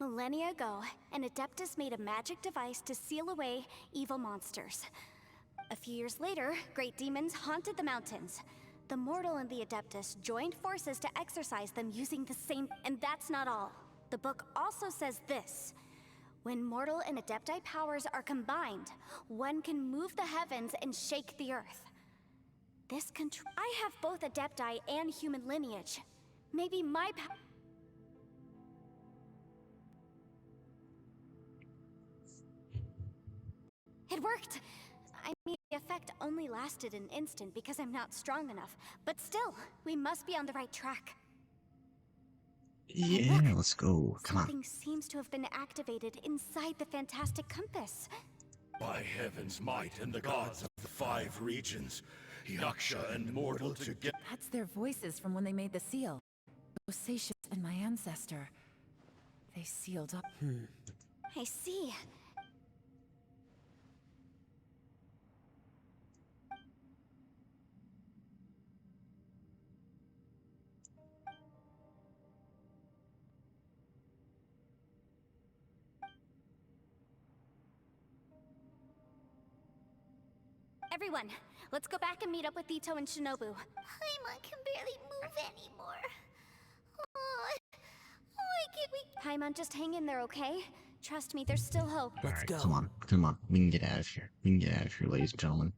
Millennia ago, an Adeptus made a magic device to seal away evil monsters. A few years later, great demons haunted the mountains. The mortal and the Adeptus joined forces to exorcise them using the same... And that's not all. The book also says this. When mortal and Adepti powers are combined, one can move the heavens and shake the earth. This I have both Adepti and human lineage. Maybe my It worked! I mean, the effect only lasted an instant because I'm not strong enough. But still, we must be on the right track. Yeah, let's go. Come on. Something seems to have been activated inside the fantastic compass. By heaven's might and the gods of the 5 regions, Yaksha and mortal together. That's their voices from when they made the seal. Osatius and my ancestor. They sealed up. I see. Everyone, let's go back and meet up with Ito and Shinobu. Paimon can barely move anymore. Oh, why can't we... Paimon, just hang in there, okay? Trust me, there's still hope. Let's go. Come on, come on. We can get out of here. We can get out of here, ladies and gentlemen.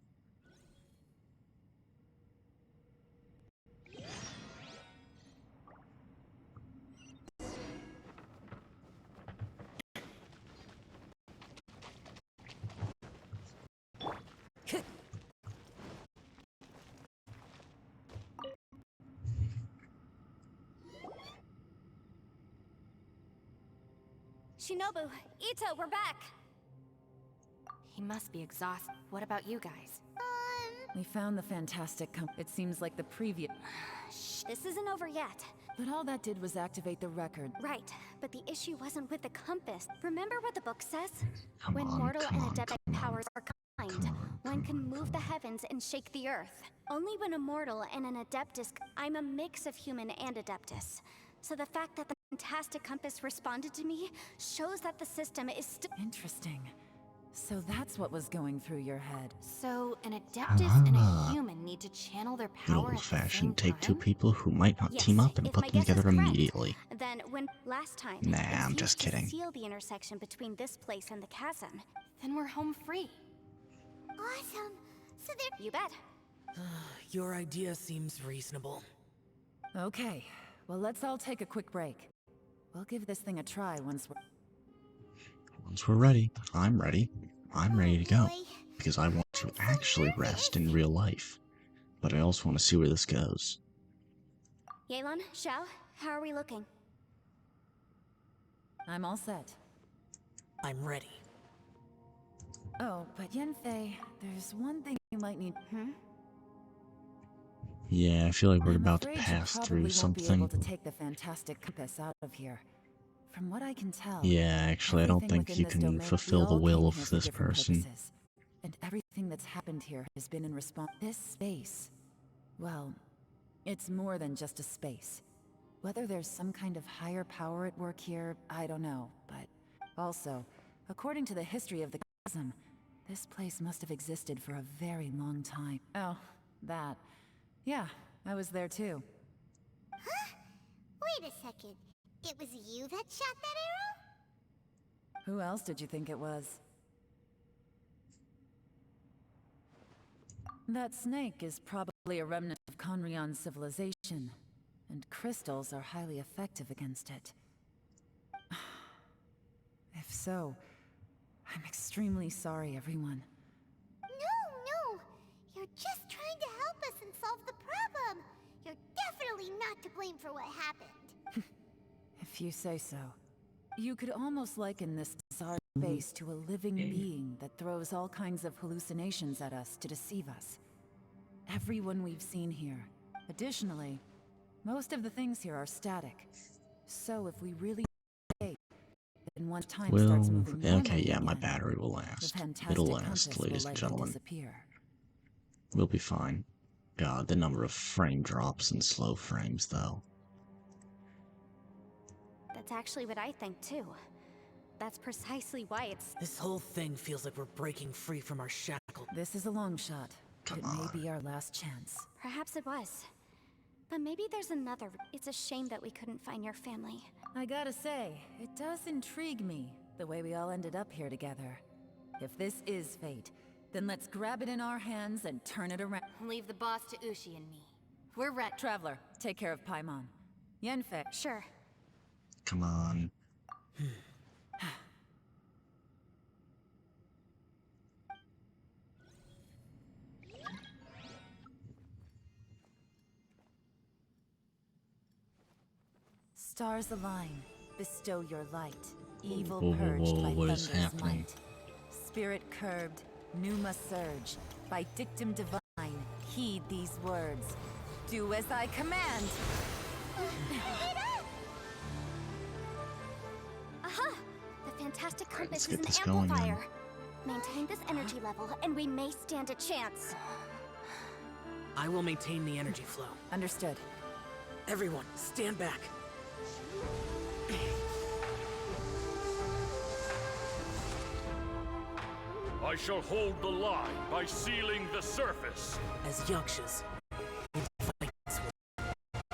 Shinobu, Ito, we're back! He must be exhausted. What about you guys? We found the fantastic It seems like the previous... Shh, this isn't over yet. But all that did was activate the record. Right, but the issue wasn't with the compass. Remember what the book says? Come When on, mortal come and on, Adept come on. powers are combined, one can move the heavens and shake the earth. Only when a mortal and an Adeptus... I'm a mix of human and Adeptus. So the fact that the fantastic compass responded to me shows that the system is still... Interesting. So that's what was going through your head. So, an Adeptus and a human need to channel their Good power at the same old-fashioned time? take 2 people who might not Yes, team up and if put my them guess is together correct. immediately. Then, when last time, Nah, it's I'm used just to kidding. seal the intersection between this place and the chasm. Then we're home free. Awesome. So they're... You bet. Your idea seems reasonable. Okay, well let's all take a quick break. We'll give this thing a try once we're... Once we're ready, I'm ready. I'm ready to go. boy. Because I want to actually rest in real life. But I also want to see where this goes. Yelan, Xiao, how are we looking? I'm all set. I'm ready. Oh, but Yanfei, there's one thing you might need... Yeah, I feel like we're I'm about to afraid you pass probably through won't something. be able to take the fantastic compass out of here. From what I can tell... Yeah, actually, I don't everything think within you this can domain- fulfill we the all will came of here for this different person. purposes. And everything that's happened here has been in response... This space... Well, it's more than just a space. Whether there's some kind of higher power at work here, I don't know, but... Also, according to the history of the chasm, This place must have existed for a very long time. Oh, that. Yeah, I was there too. Huh? Wait a second. It was you that shot that arrow? Who else did you think it was? That snake is probably a remnant of Conrion's civilization, and crystals are highly effective against it. If so, I'm extremely sorry, everyone. No. You're just trying to help us and solve the problem. You're definitely not to blame for what happened. If you say so. You could almost liken this bizarre space to a living being that throws all kinds of hallucinations at us to deceive us. Everyone we've seen here. Additionally, most of the things here are static. So if we really then once time starts moving okay, yeah, my again, battery will the last. fantastic It'll last, compass ladies will and likely gentlemen. disappear. We'll be fine. God, the number of frame drops and slow frames, though. That's actually what I think too. That's precisely why it's... This whole thing feels like we're breaking free from our shackle. This is a long shot, but Come it on. may be our last chance. Perhaps it was. But maybe there's another... It's a shame that we couldn't find your family. I gotta say, it does intrigue me, the way we all ended up here together. If this is fate, then let's grab it in our hands and turn it around. Leave the boss to Ushi and me. We're ready. Traveler, take care of Paimon. Yenfei. Sure. Come on. Stars align, bestow your light. Evil Whoa, whoa, purged whoa, by what is thunder's happening? might. Spirit curbed, pneuma surge. By dictum divine, heed these words. Do as I command! Aha! The fantastic Alright, let's compass is get an this going, then. amplifier. Maintain this energy level, and we may stand a chance. I will maintain the energy flow. Understood. Everyone, stand back. I shall hold the line by sealing the surface. As Yakshas, we fight this way.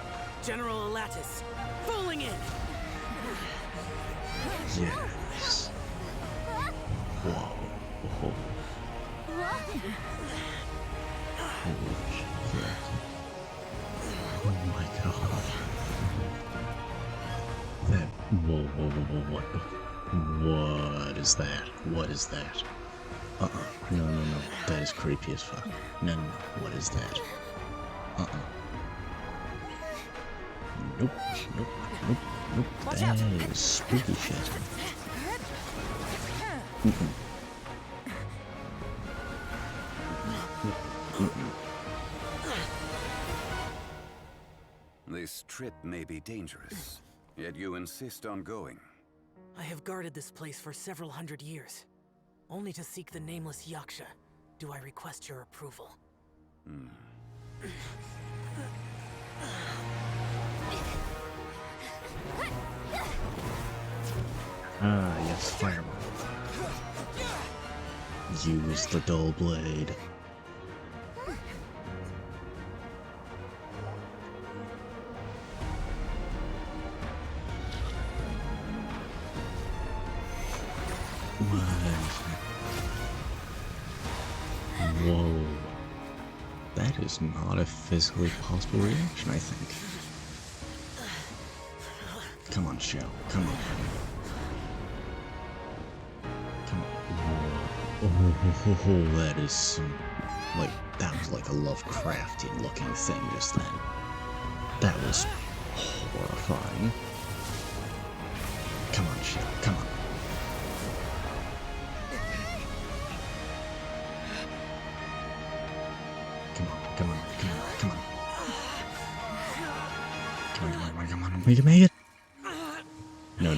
General Alatus, falling in! Yes. Whoa. Whoa. Holy shit. Oh my god. That. Whoa. What is that? What is that? No. That is creepy as fuck. No. What is that? Nope. That is spooky shit. This trip may be dangerous, yet you insist on going. I have guarded this place for several hundred years, only to seek the nameless Yaksha. Do I request your approval? Ah, yes, fireball. Use the dull blade. Whoa. That is not a physically possible reaction, I think. Come on, Shell. Come on. Come on. Oh, that is some... Like, that was like a Lovecraftian looking thing just then. That was horrifying. Come on, Shell. Come on. Come on. We can make it. No.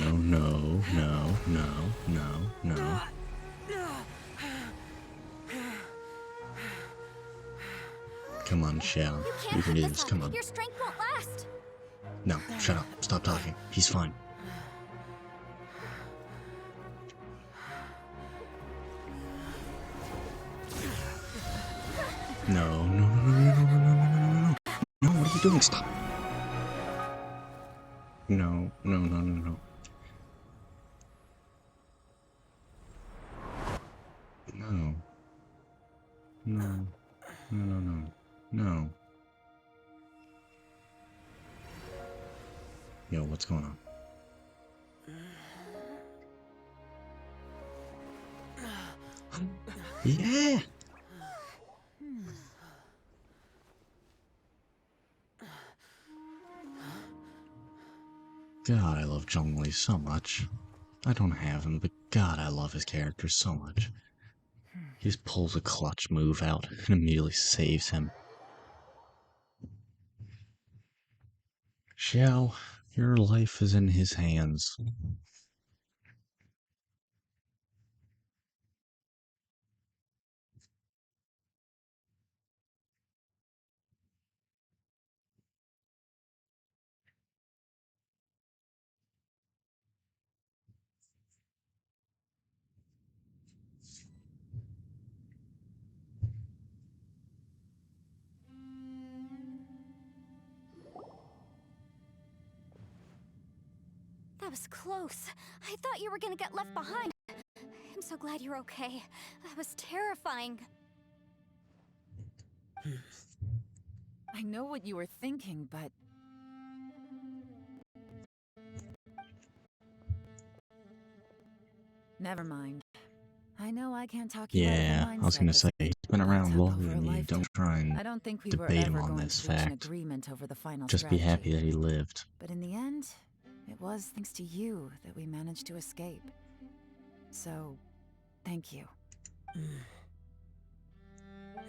Come on, Shell. You can do this. Come on. Your strength won't last. No, shut up. Stop talking. He's fine. No, no, no, no, no, no, no, no, no, no, no. No, what are you doing? Stop. No, no, no, no, no. No. No. No, no, no. No. Yo, what's going on? Yeah! God, I love Zhongli so much. I don't have him, but God, I love his character so much. He just pulls a clutch move out and immediately saves him. Xiao, your life is in his hands. That was close. I thought you were gonna get left behind. I'm so glad you're okay. That was terrifying. I know what you were thinking, but... Never mind. I know I can't talk you out of the Yeah, I was mindset gonna that's say, he's been around took longer over a than you. lifetime. Don't try and I don't think we were debate him ever on going this to reach an fact. agreement over the final Just be happy strategy. that he lived. But in the end, it was thanks to you that we managed to escape. So, thank you.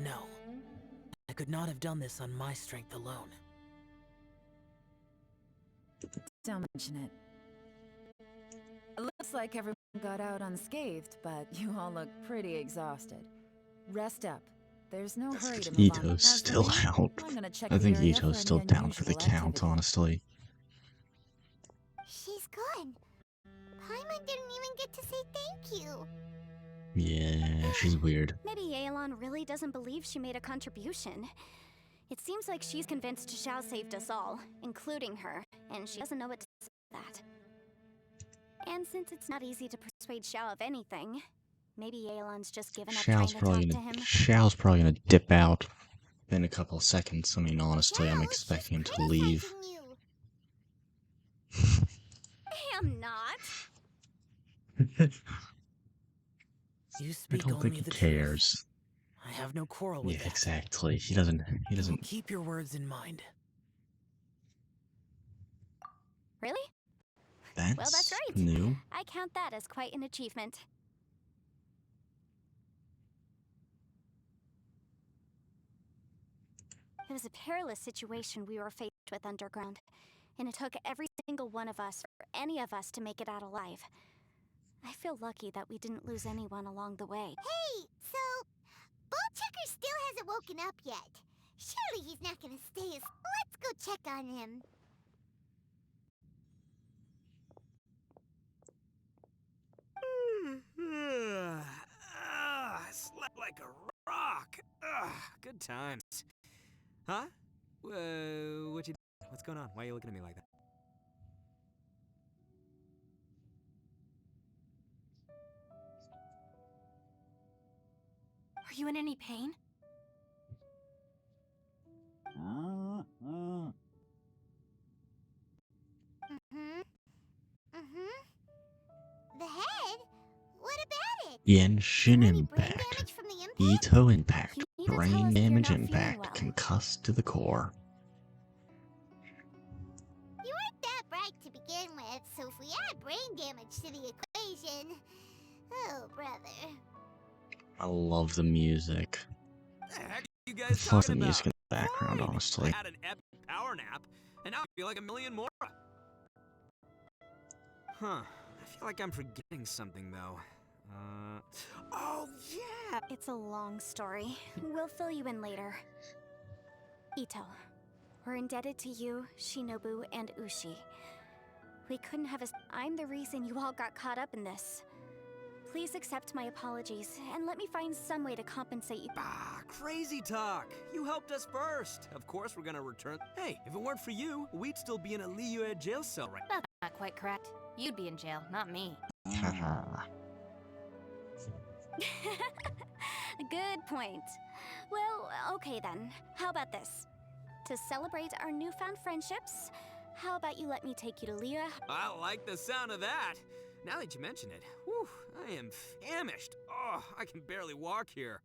No. I could not have done this on my strength alone. Don't mention it. It looks like everyone got out unscathed, but you all look pretty exhausted. Rest up. There's no hurry to move on. Ito's As for still me, out. I'm gonna check I the think area Ito's for still any down for the unusual count, activity. honestly. She's gone. Paimon didn't even get to say thank you. Yeah, she's weird. Maybe Yelan really doesn't believe she made a contribution. It seems like she's convinced Xiao saved us all, including her, and she doesn't know what to say to that. And since it's not easy to persuade Xiao of anything, maybe Yelan's just given up trying to talk to him. Xiao's probably gonna dip out in a couple of seconds. I mean, honestly, I'm Xiao, expecting him she's to leave. criticizing you. I am not. You I speak don't think only he the truth. cares. I have no quarrel with Yeah, that. exactly. He doesn't. I will keep your words in mind. Really? That's, Well, that's right. new. I count that as quite an achievement. It was a perilous situation we were faced with underground, and it took every single one of us, or any of us, to make it out alive. I feel lucky that we didn't lose anyone along the way. Hey, so Ballchecker still hasn't woken up yet. Surely he's not gonna stay as. Let's go check on him. I slept like a rock. Good times. Huh? What's going on? Why are you looking at me like that? Are you in any pain? The head? What about it? Genshin Any brain impact. damage from the impact? Ito impact. Can you even tell Brain us if you're damage not feeling impact. well? Concussed to the core. You weren't that bright to begin with, so if we add brain damage to the equation... Oh, brother. I love the music. The heck are you I guys love the talking music in about? the background, Fine. honestly. I had an epic power nap, and now I feel like a million more. Huh. I feel like I'm forgetting something, though. Oh, yeah! It's a long story. We'll fill you in later. Ito, we're indebted to you, Shinobu, and Ushi. We couldn't have I'm the reason you all got caught up in this. Please accept my apologies, and let me find some way to compensate you. Ah, crazy talk. You helped us first. Of course we're gonna return. Hey, if it weren't for you, we'd still be in a Liyue jail cell right now. That's not quite correct. You'd be in jail, not me. Haha. Good point. Well, okay then. How about this? To celebrate our newfound friendships, how about you let me take you to Liyue? I like the sound of that. Now that you mention it, whew, I am famished. Oh, I can barely walk here.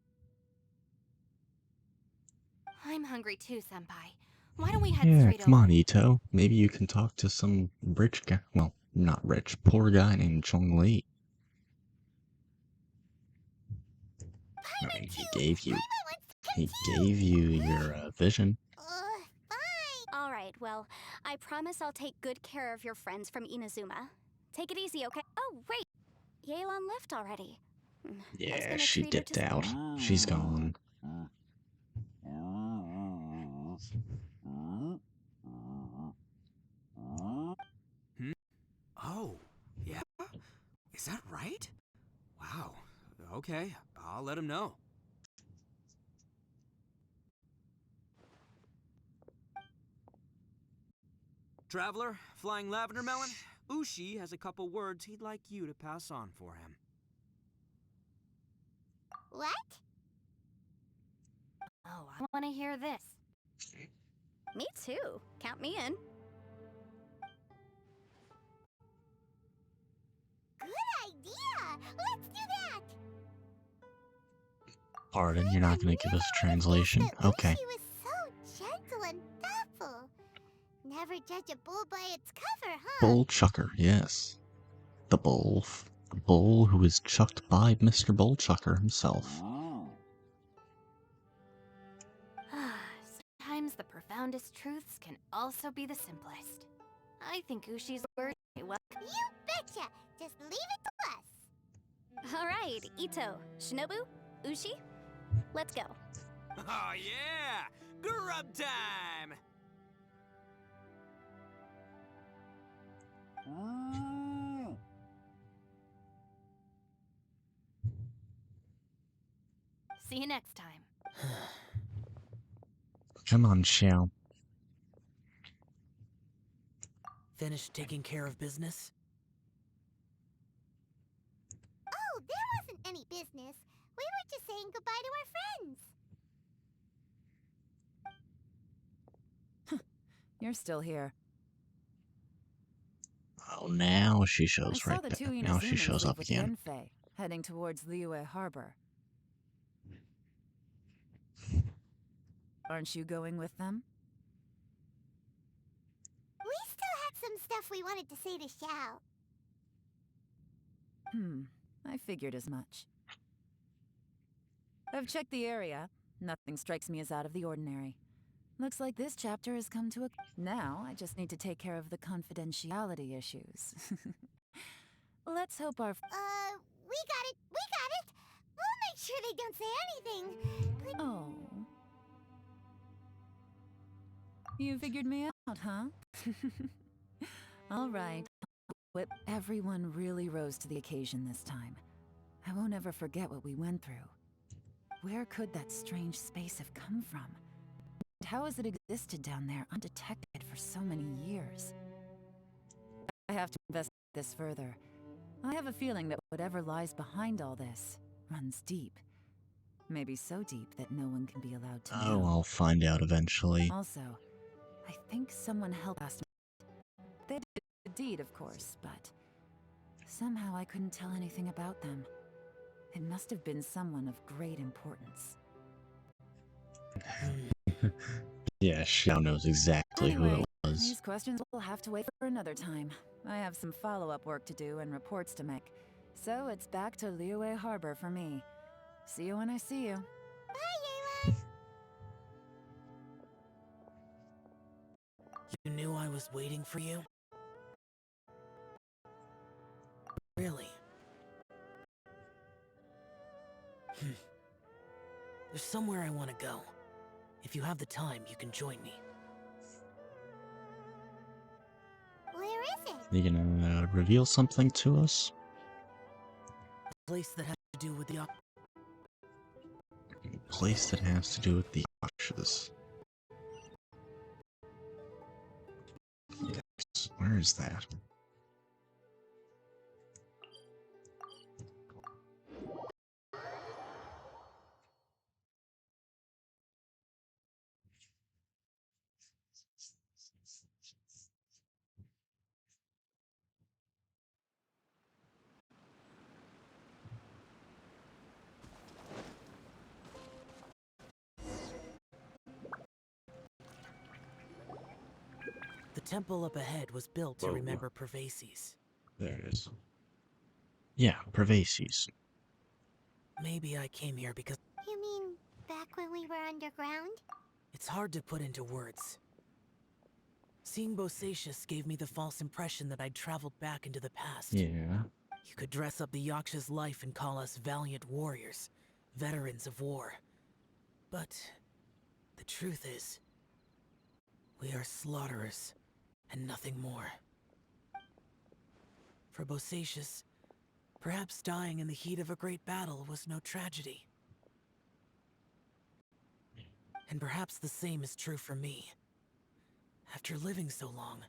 I'm hungry too, Senpai. Why don't we head Yeah, straight come over? on, Ito. Maybe you can talk to some rich guy. Well, not rich. Poor guy named Chong-Li. I mean, he gave you your vision. Fine. Alright, well, I promise I'll take good care of your friends from Inazuma. Take it easy, okay? Oh, wait! Yelan left already. I was Yeah, gonna she treat her dipped to out. She's gone. Hmm? Oh, yeah? Is that right? Wow. Okay, I'll let him know. Traveler, Flying Lavender Melon, Ushi has a couple words he'd like you to pass on for him. What? Oh, I want to hear this. Me too. Count me in. Good idea. Let's do that. Pardon, you're not gonna give us a translation? Okay. She was so gentle and thoughtful. Never judge a bull by its cover, huh? Bull Chucker, yes. The bull. The bull who was chucked by Mr. Bull Chucker himself. Sometimes the profoundest truths can also be the simplest. I think Ushi's words well. You betcha. Just leave it to us. Alright, Ito, Shinobu, Ushi, let's go. Oh yeah! Grub time! See you next time. Come on, Xiao. Finished taking care of business? Oh, there wasn't any business. We were just saying goodbye to our friends. You're still here. Oh, now she I shows saw right the back. two Now she Inazumans shows leave up with again. Yanfei, heading towards Liyue Harbor. Aren't you going with them? We still had some stuff we wanted to say to Xiao. I figured as much. I've checked the area. Nothing strikes me as out of the ordinary. Looks like this chapter has come to a... Now, I just need to take care of the confidentiality issues. Let's hope our... We got it. We got it. We'll make sure they don't say anything. But Oh. You figured me out, huh? All right. But everyone really rose to the occasion this time. I won't ever forget what we went through. Where could that strange space have come from? How has it existed down there undetected for so many years? I have to investigate this further. I have a feeling that whatever lies behind all this runs deep. Maybe so deep that no one can be allowed to know. Oh, I'll find out eventually. Also, I think someone helped us. They did a deed, of course, but somehow I couldn't tell anything about them. It must have been someone of great importance. Yeah, Xiao knows exactly who Anyway, it was. these questions will have to wait for another time. I have some follow-up work to do and reports to make. So it's back to Liyue Harbor for me. See you when I see you. bye, Yelan. You knew I was waiting for you? Really? There's somewhere I want to go. If you have the time, you can join me. Where is it? You gonna reveal something to us? Place that has to do with the Place that has to do with the Yakshas. Yes, where is that? The temple up ahead was built to remember Pervases. There it is. Yeah, Pervases. Maybe I came here because You mean back when we were underground? it's hard to put into words. Seeing Bosacius gave me the false impression that I'd traveled back into the past. Yeah. You could dress up the Yaksha's life and call us valiant warriors, veterans of war. But the truth is, we are slaughterers and nothing more. For Bosacius, perhaps dying in the heat of a great battle was no tragedy. And perhaps the same is true for me. After living so long,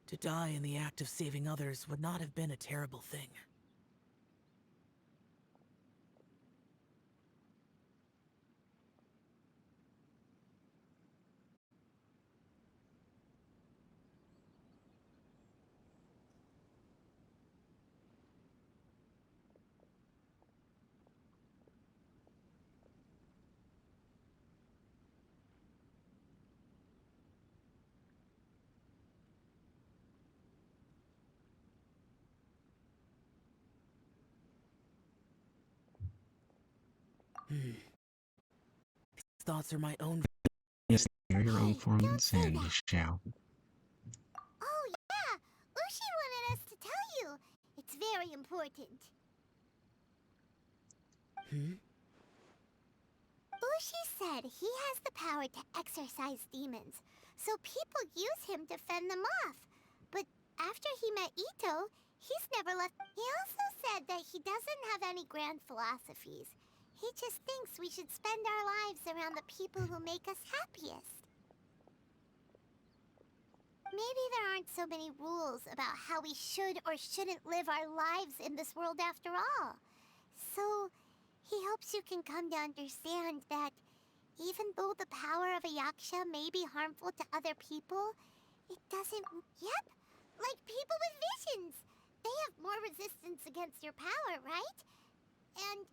to die in the act of saving others would not have been a terrible thing. These thoughts are my own. Yes, they're your own Hey, form of don't say insanity, that. Xiao. Oh, yeah! Ushi wanted us to tell you. It's very important. Ushi said he has the power to exorcise demons, so people use him to fend them off. But after he met Ito, he's never left. He also said that he doesn't have any grand philosophies. He just thinks we should spend our lives around the people who make us happiest. Maybe there aren't so many rules about how we should or shouldn't live our lives in this world after all. So, he hopes you can come to understand that even though the power of a yaksha may be harmful to other people, it doesn't... Yep, like people with visions. They have more resistance against your power, right? And...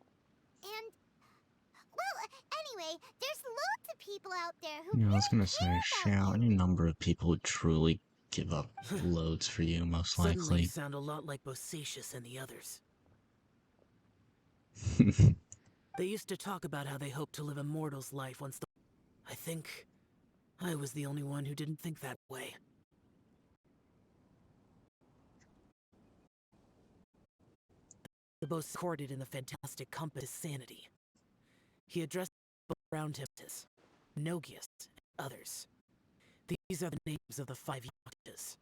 Well, anyway, there's loads of people out there who Yeah, I really was gonna care say, about Xiao, you. any number of people would truly give up loads for you, most Suddenly you likely. sound a lot like Bosacius and the others. They used to talk about how they hoped to live a mortal's life once the... I think I was the only one who didn't think that way. The boast recorded in the fantastic compass is sanity. He addressed both around him as Nogius and others. These are the names of the 5 Yakshas.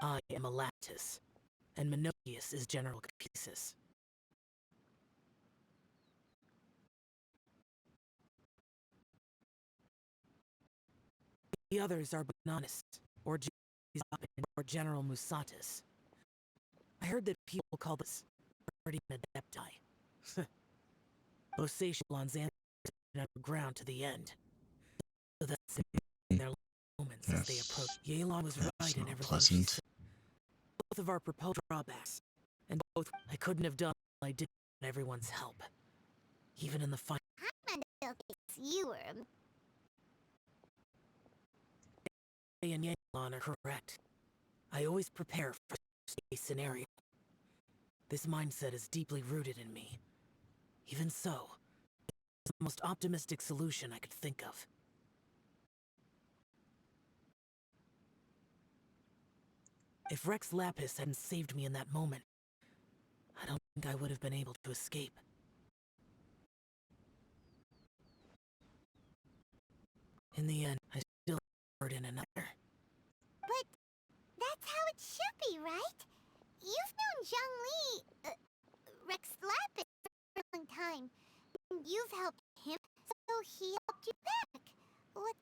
I am Alatus, and Menogius is General Capesus. The others are Bonanis, or General Musatus. I heard that people call this Guardian Adepti. Bosacius Lanzan underground to the end. So that's in their moments as they approach. Yelan was right in everything she said. Both of our proposed drawbacks, and both I couldn't have done all I did without everyone's help. Even in the fight. Still thinks you were... And Yelan are correct. I always prepare for a scenario. This mindset is deeply rooted in me. Even so, it's the most optimistic solution I could think of. If Rex Lapis hadn't saved me in that moment, I don't think I would have been able to escape. In the end, I still hurt in another. But that's how it should be, right? you've known Zhang Li, Rex Lapis, for a long time. And you've helped him, so he helped you back. What?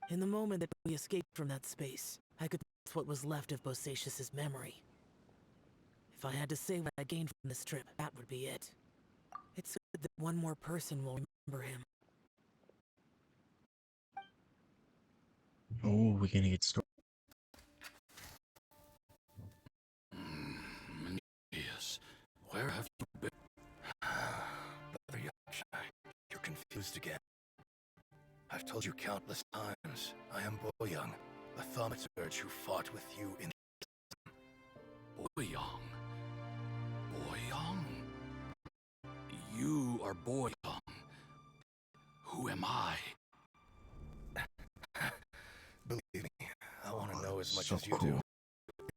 In the moment that we escaped from that space, I could sense what was left of Bosacius's memory. If I had to say what I gained from this trip, that would be it. It's good that one more person will remember him. Oh, we're gonna get started. Yes. Where have you been? Brother Yaksha, you're confused again. I've told you countless times, I am Boyoung, the thaumaturge who fought with you in... Boyoung? Boyoung? You are Boyoung. Who am I? Believe me, I want to know as much so as you cool. do.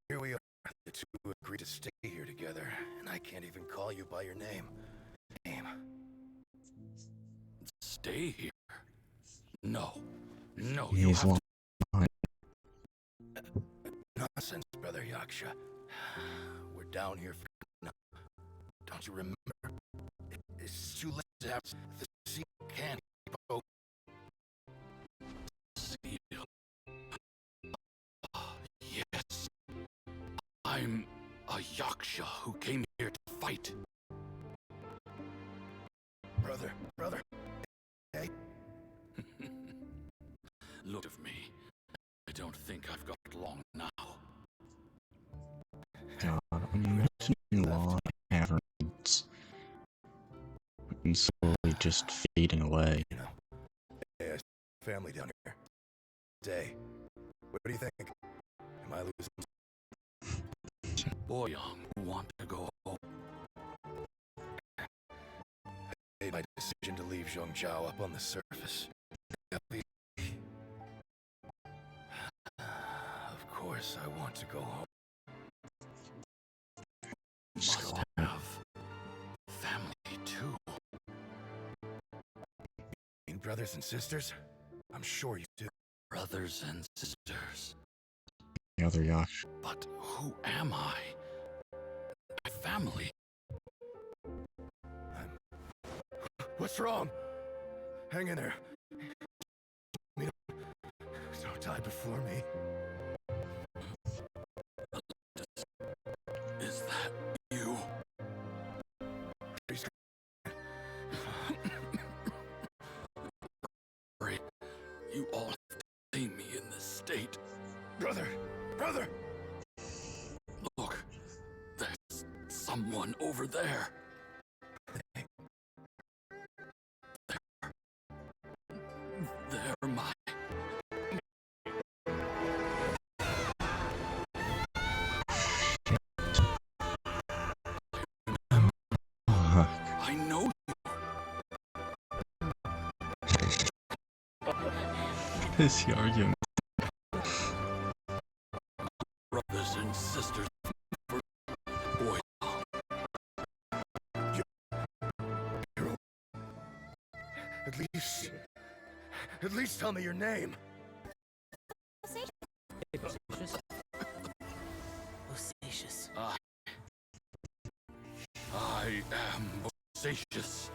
Here we are, the two who agreed to stay here together, and I can't even call you by your name. Stay here? No. No, He's you have long to... behind. Nonsense, Brother Yaksha. We're down here for now. Don't you remember? It's too late to have the sea candy. Seal. Yes. I'm a Yaksha who came here to fight. Brother. Hey? Look at me. I don't think I've got long now. God, I'm imagining long caverns and slowly just fading away. You know, hey, I see family down here. Day. What do you think? Am I losing? Boyoung, want to go home? I made my decision to leave Zhongzhou up on the surface. Of course, I want to go home. Must have family too. You mean brothers and sisters? I'm sure you do. Brothers and sisters. The other Yaksha. But who am I? My family. What's wrong? Hang in there. Don't die before me. Is that you? You all have seen me in this state. Brother! Look, there's someone over there. They're my... I know Is he arguing? brothers and sisters for boy. At least tell me your name. Bosacius. I am Bosacius,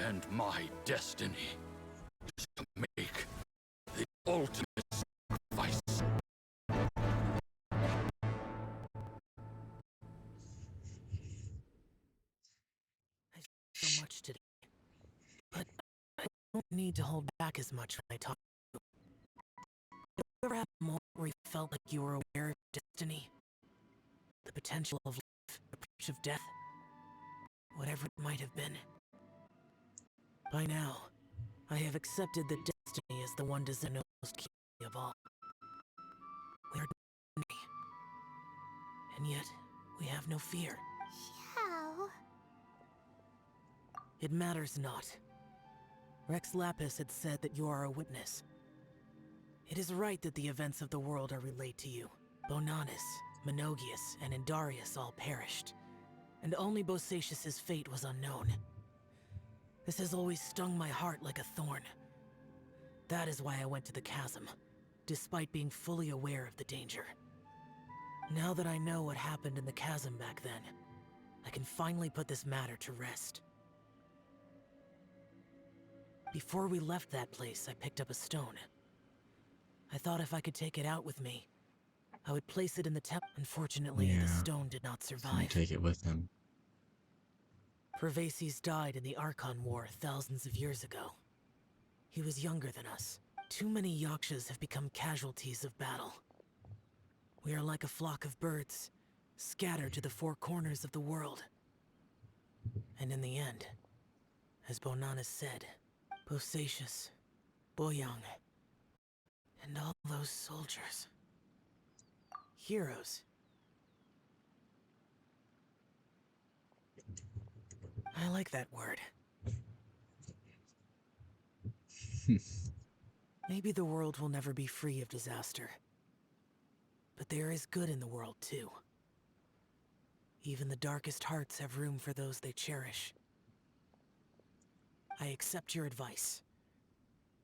and my destiny is to make the ultimate sacrifice. I so much today, but I don't need to hold back as much when I talk to you. Did you ever have a moment where you felt like you were aware of destiny? The potential of life, the approach of death? Whatever it might have been. By now, I have accepted that destiny is the one to know most keenly of all. We are destiny, and yet we have no fear. Xiao. It matters not. Rex Lapis had said that you are a witness. It is right that the events of the world are relayed to you. Bonanis, Menogias, and Indarius all perished, and only Bosacius's fate was unknown. This has always stung my heart like a thorn. That is why I went to the chasm, despite being fully aware of the danger. Now that I know what happened in the chasm back then, I can finally put this matter to rest. Before we left that place, I picked up a stone. I thought if I could take it out with me, I would place it in the temple. Unfortunately, the Yeah, stone did not didn't survive. take it with him. Pervases died in the Archon War thousands of years ago. He was younger than us. Too many Yakshas have become casualties of battle. We are like a flock of birds, scattered to the four corners of the world. And in the end, as Bonanas said, Bosatius, Boyang, and all those soldiers. Heroes. I like that word. Maybe the world will never be free of disaster. But there is good in the world, too. Even the darkest hearts have room for those they cherish. I accept your advice.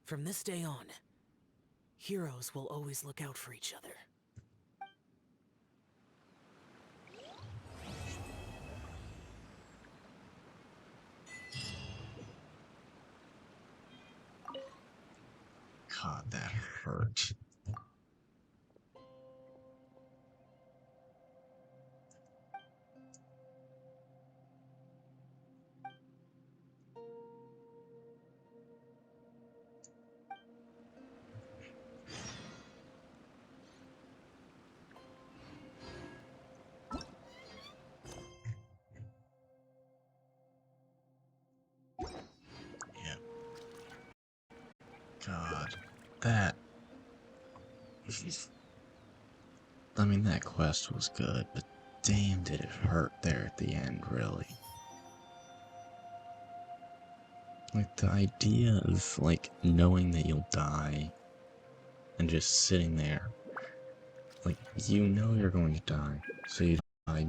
From this day on, heroes will always look out for each other. God, that hurt. Yeah. God, that... I mean, that quest was good, but damn did it hurt there at the end, really. Like, the idea of, like, knowing that you'll die and just sitting there. Like, you know you're going to die, so you die,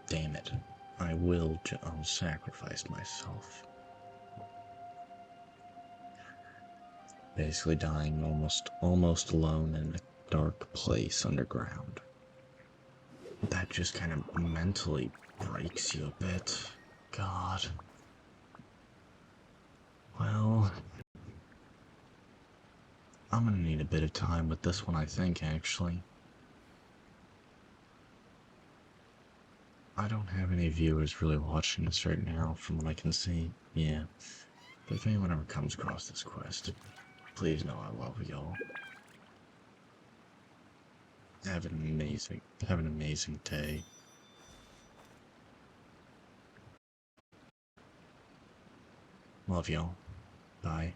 damn it. I will sacrifice myself. Basically dying almost alone in a dark place underground. That just kind of mentally breaks you a bit. God. Well, I'm gonna need a bit of time with this one, I think, actually. I don't have any viewers really watching this right now, from what I can see. Yeah. But if anyone ever comes across this quest, please know I love y'all. Have an amazing day. Love y'all. Bye.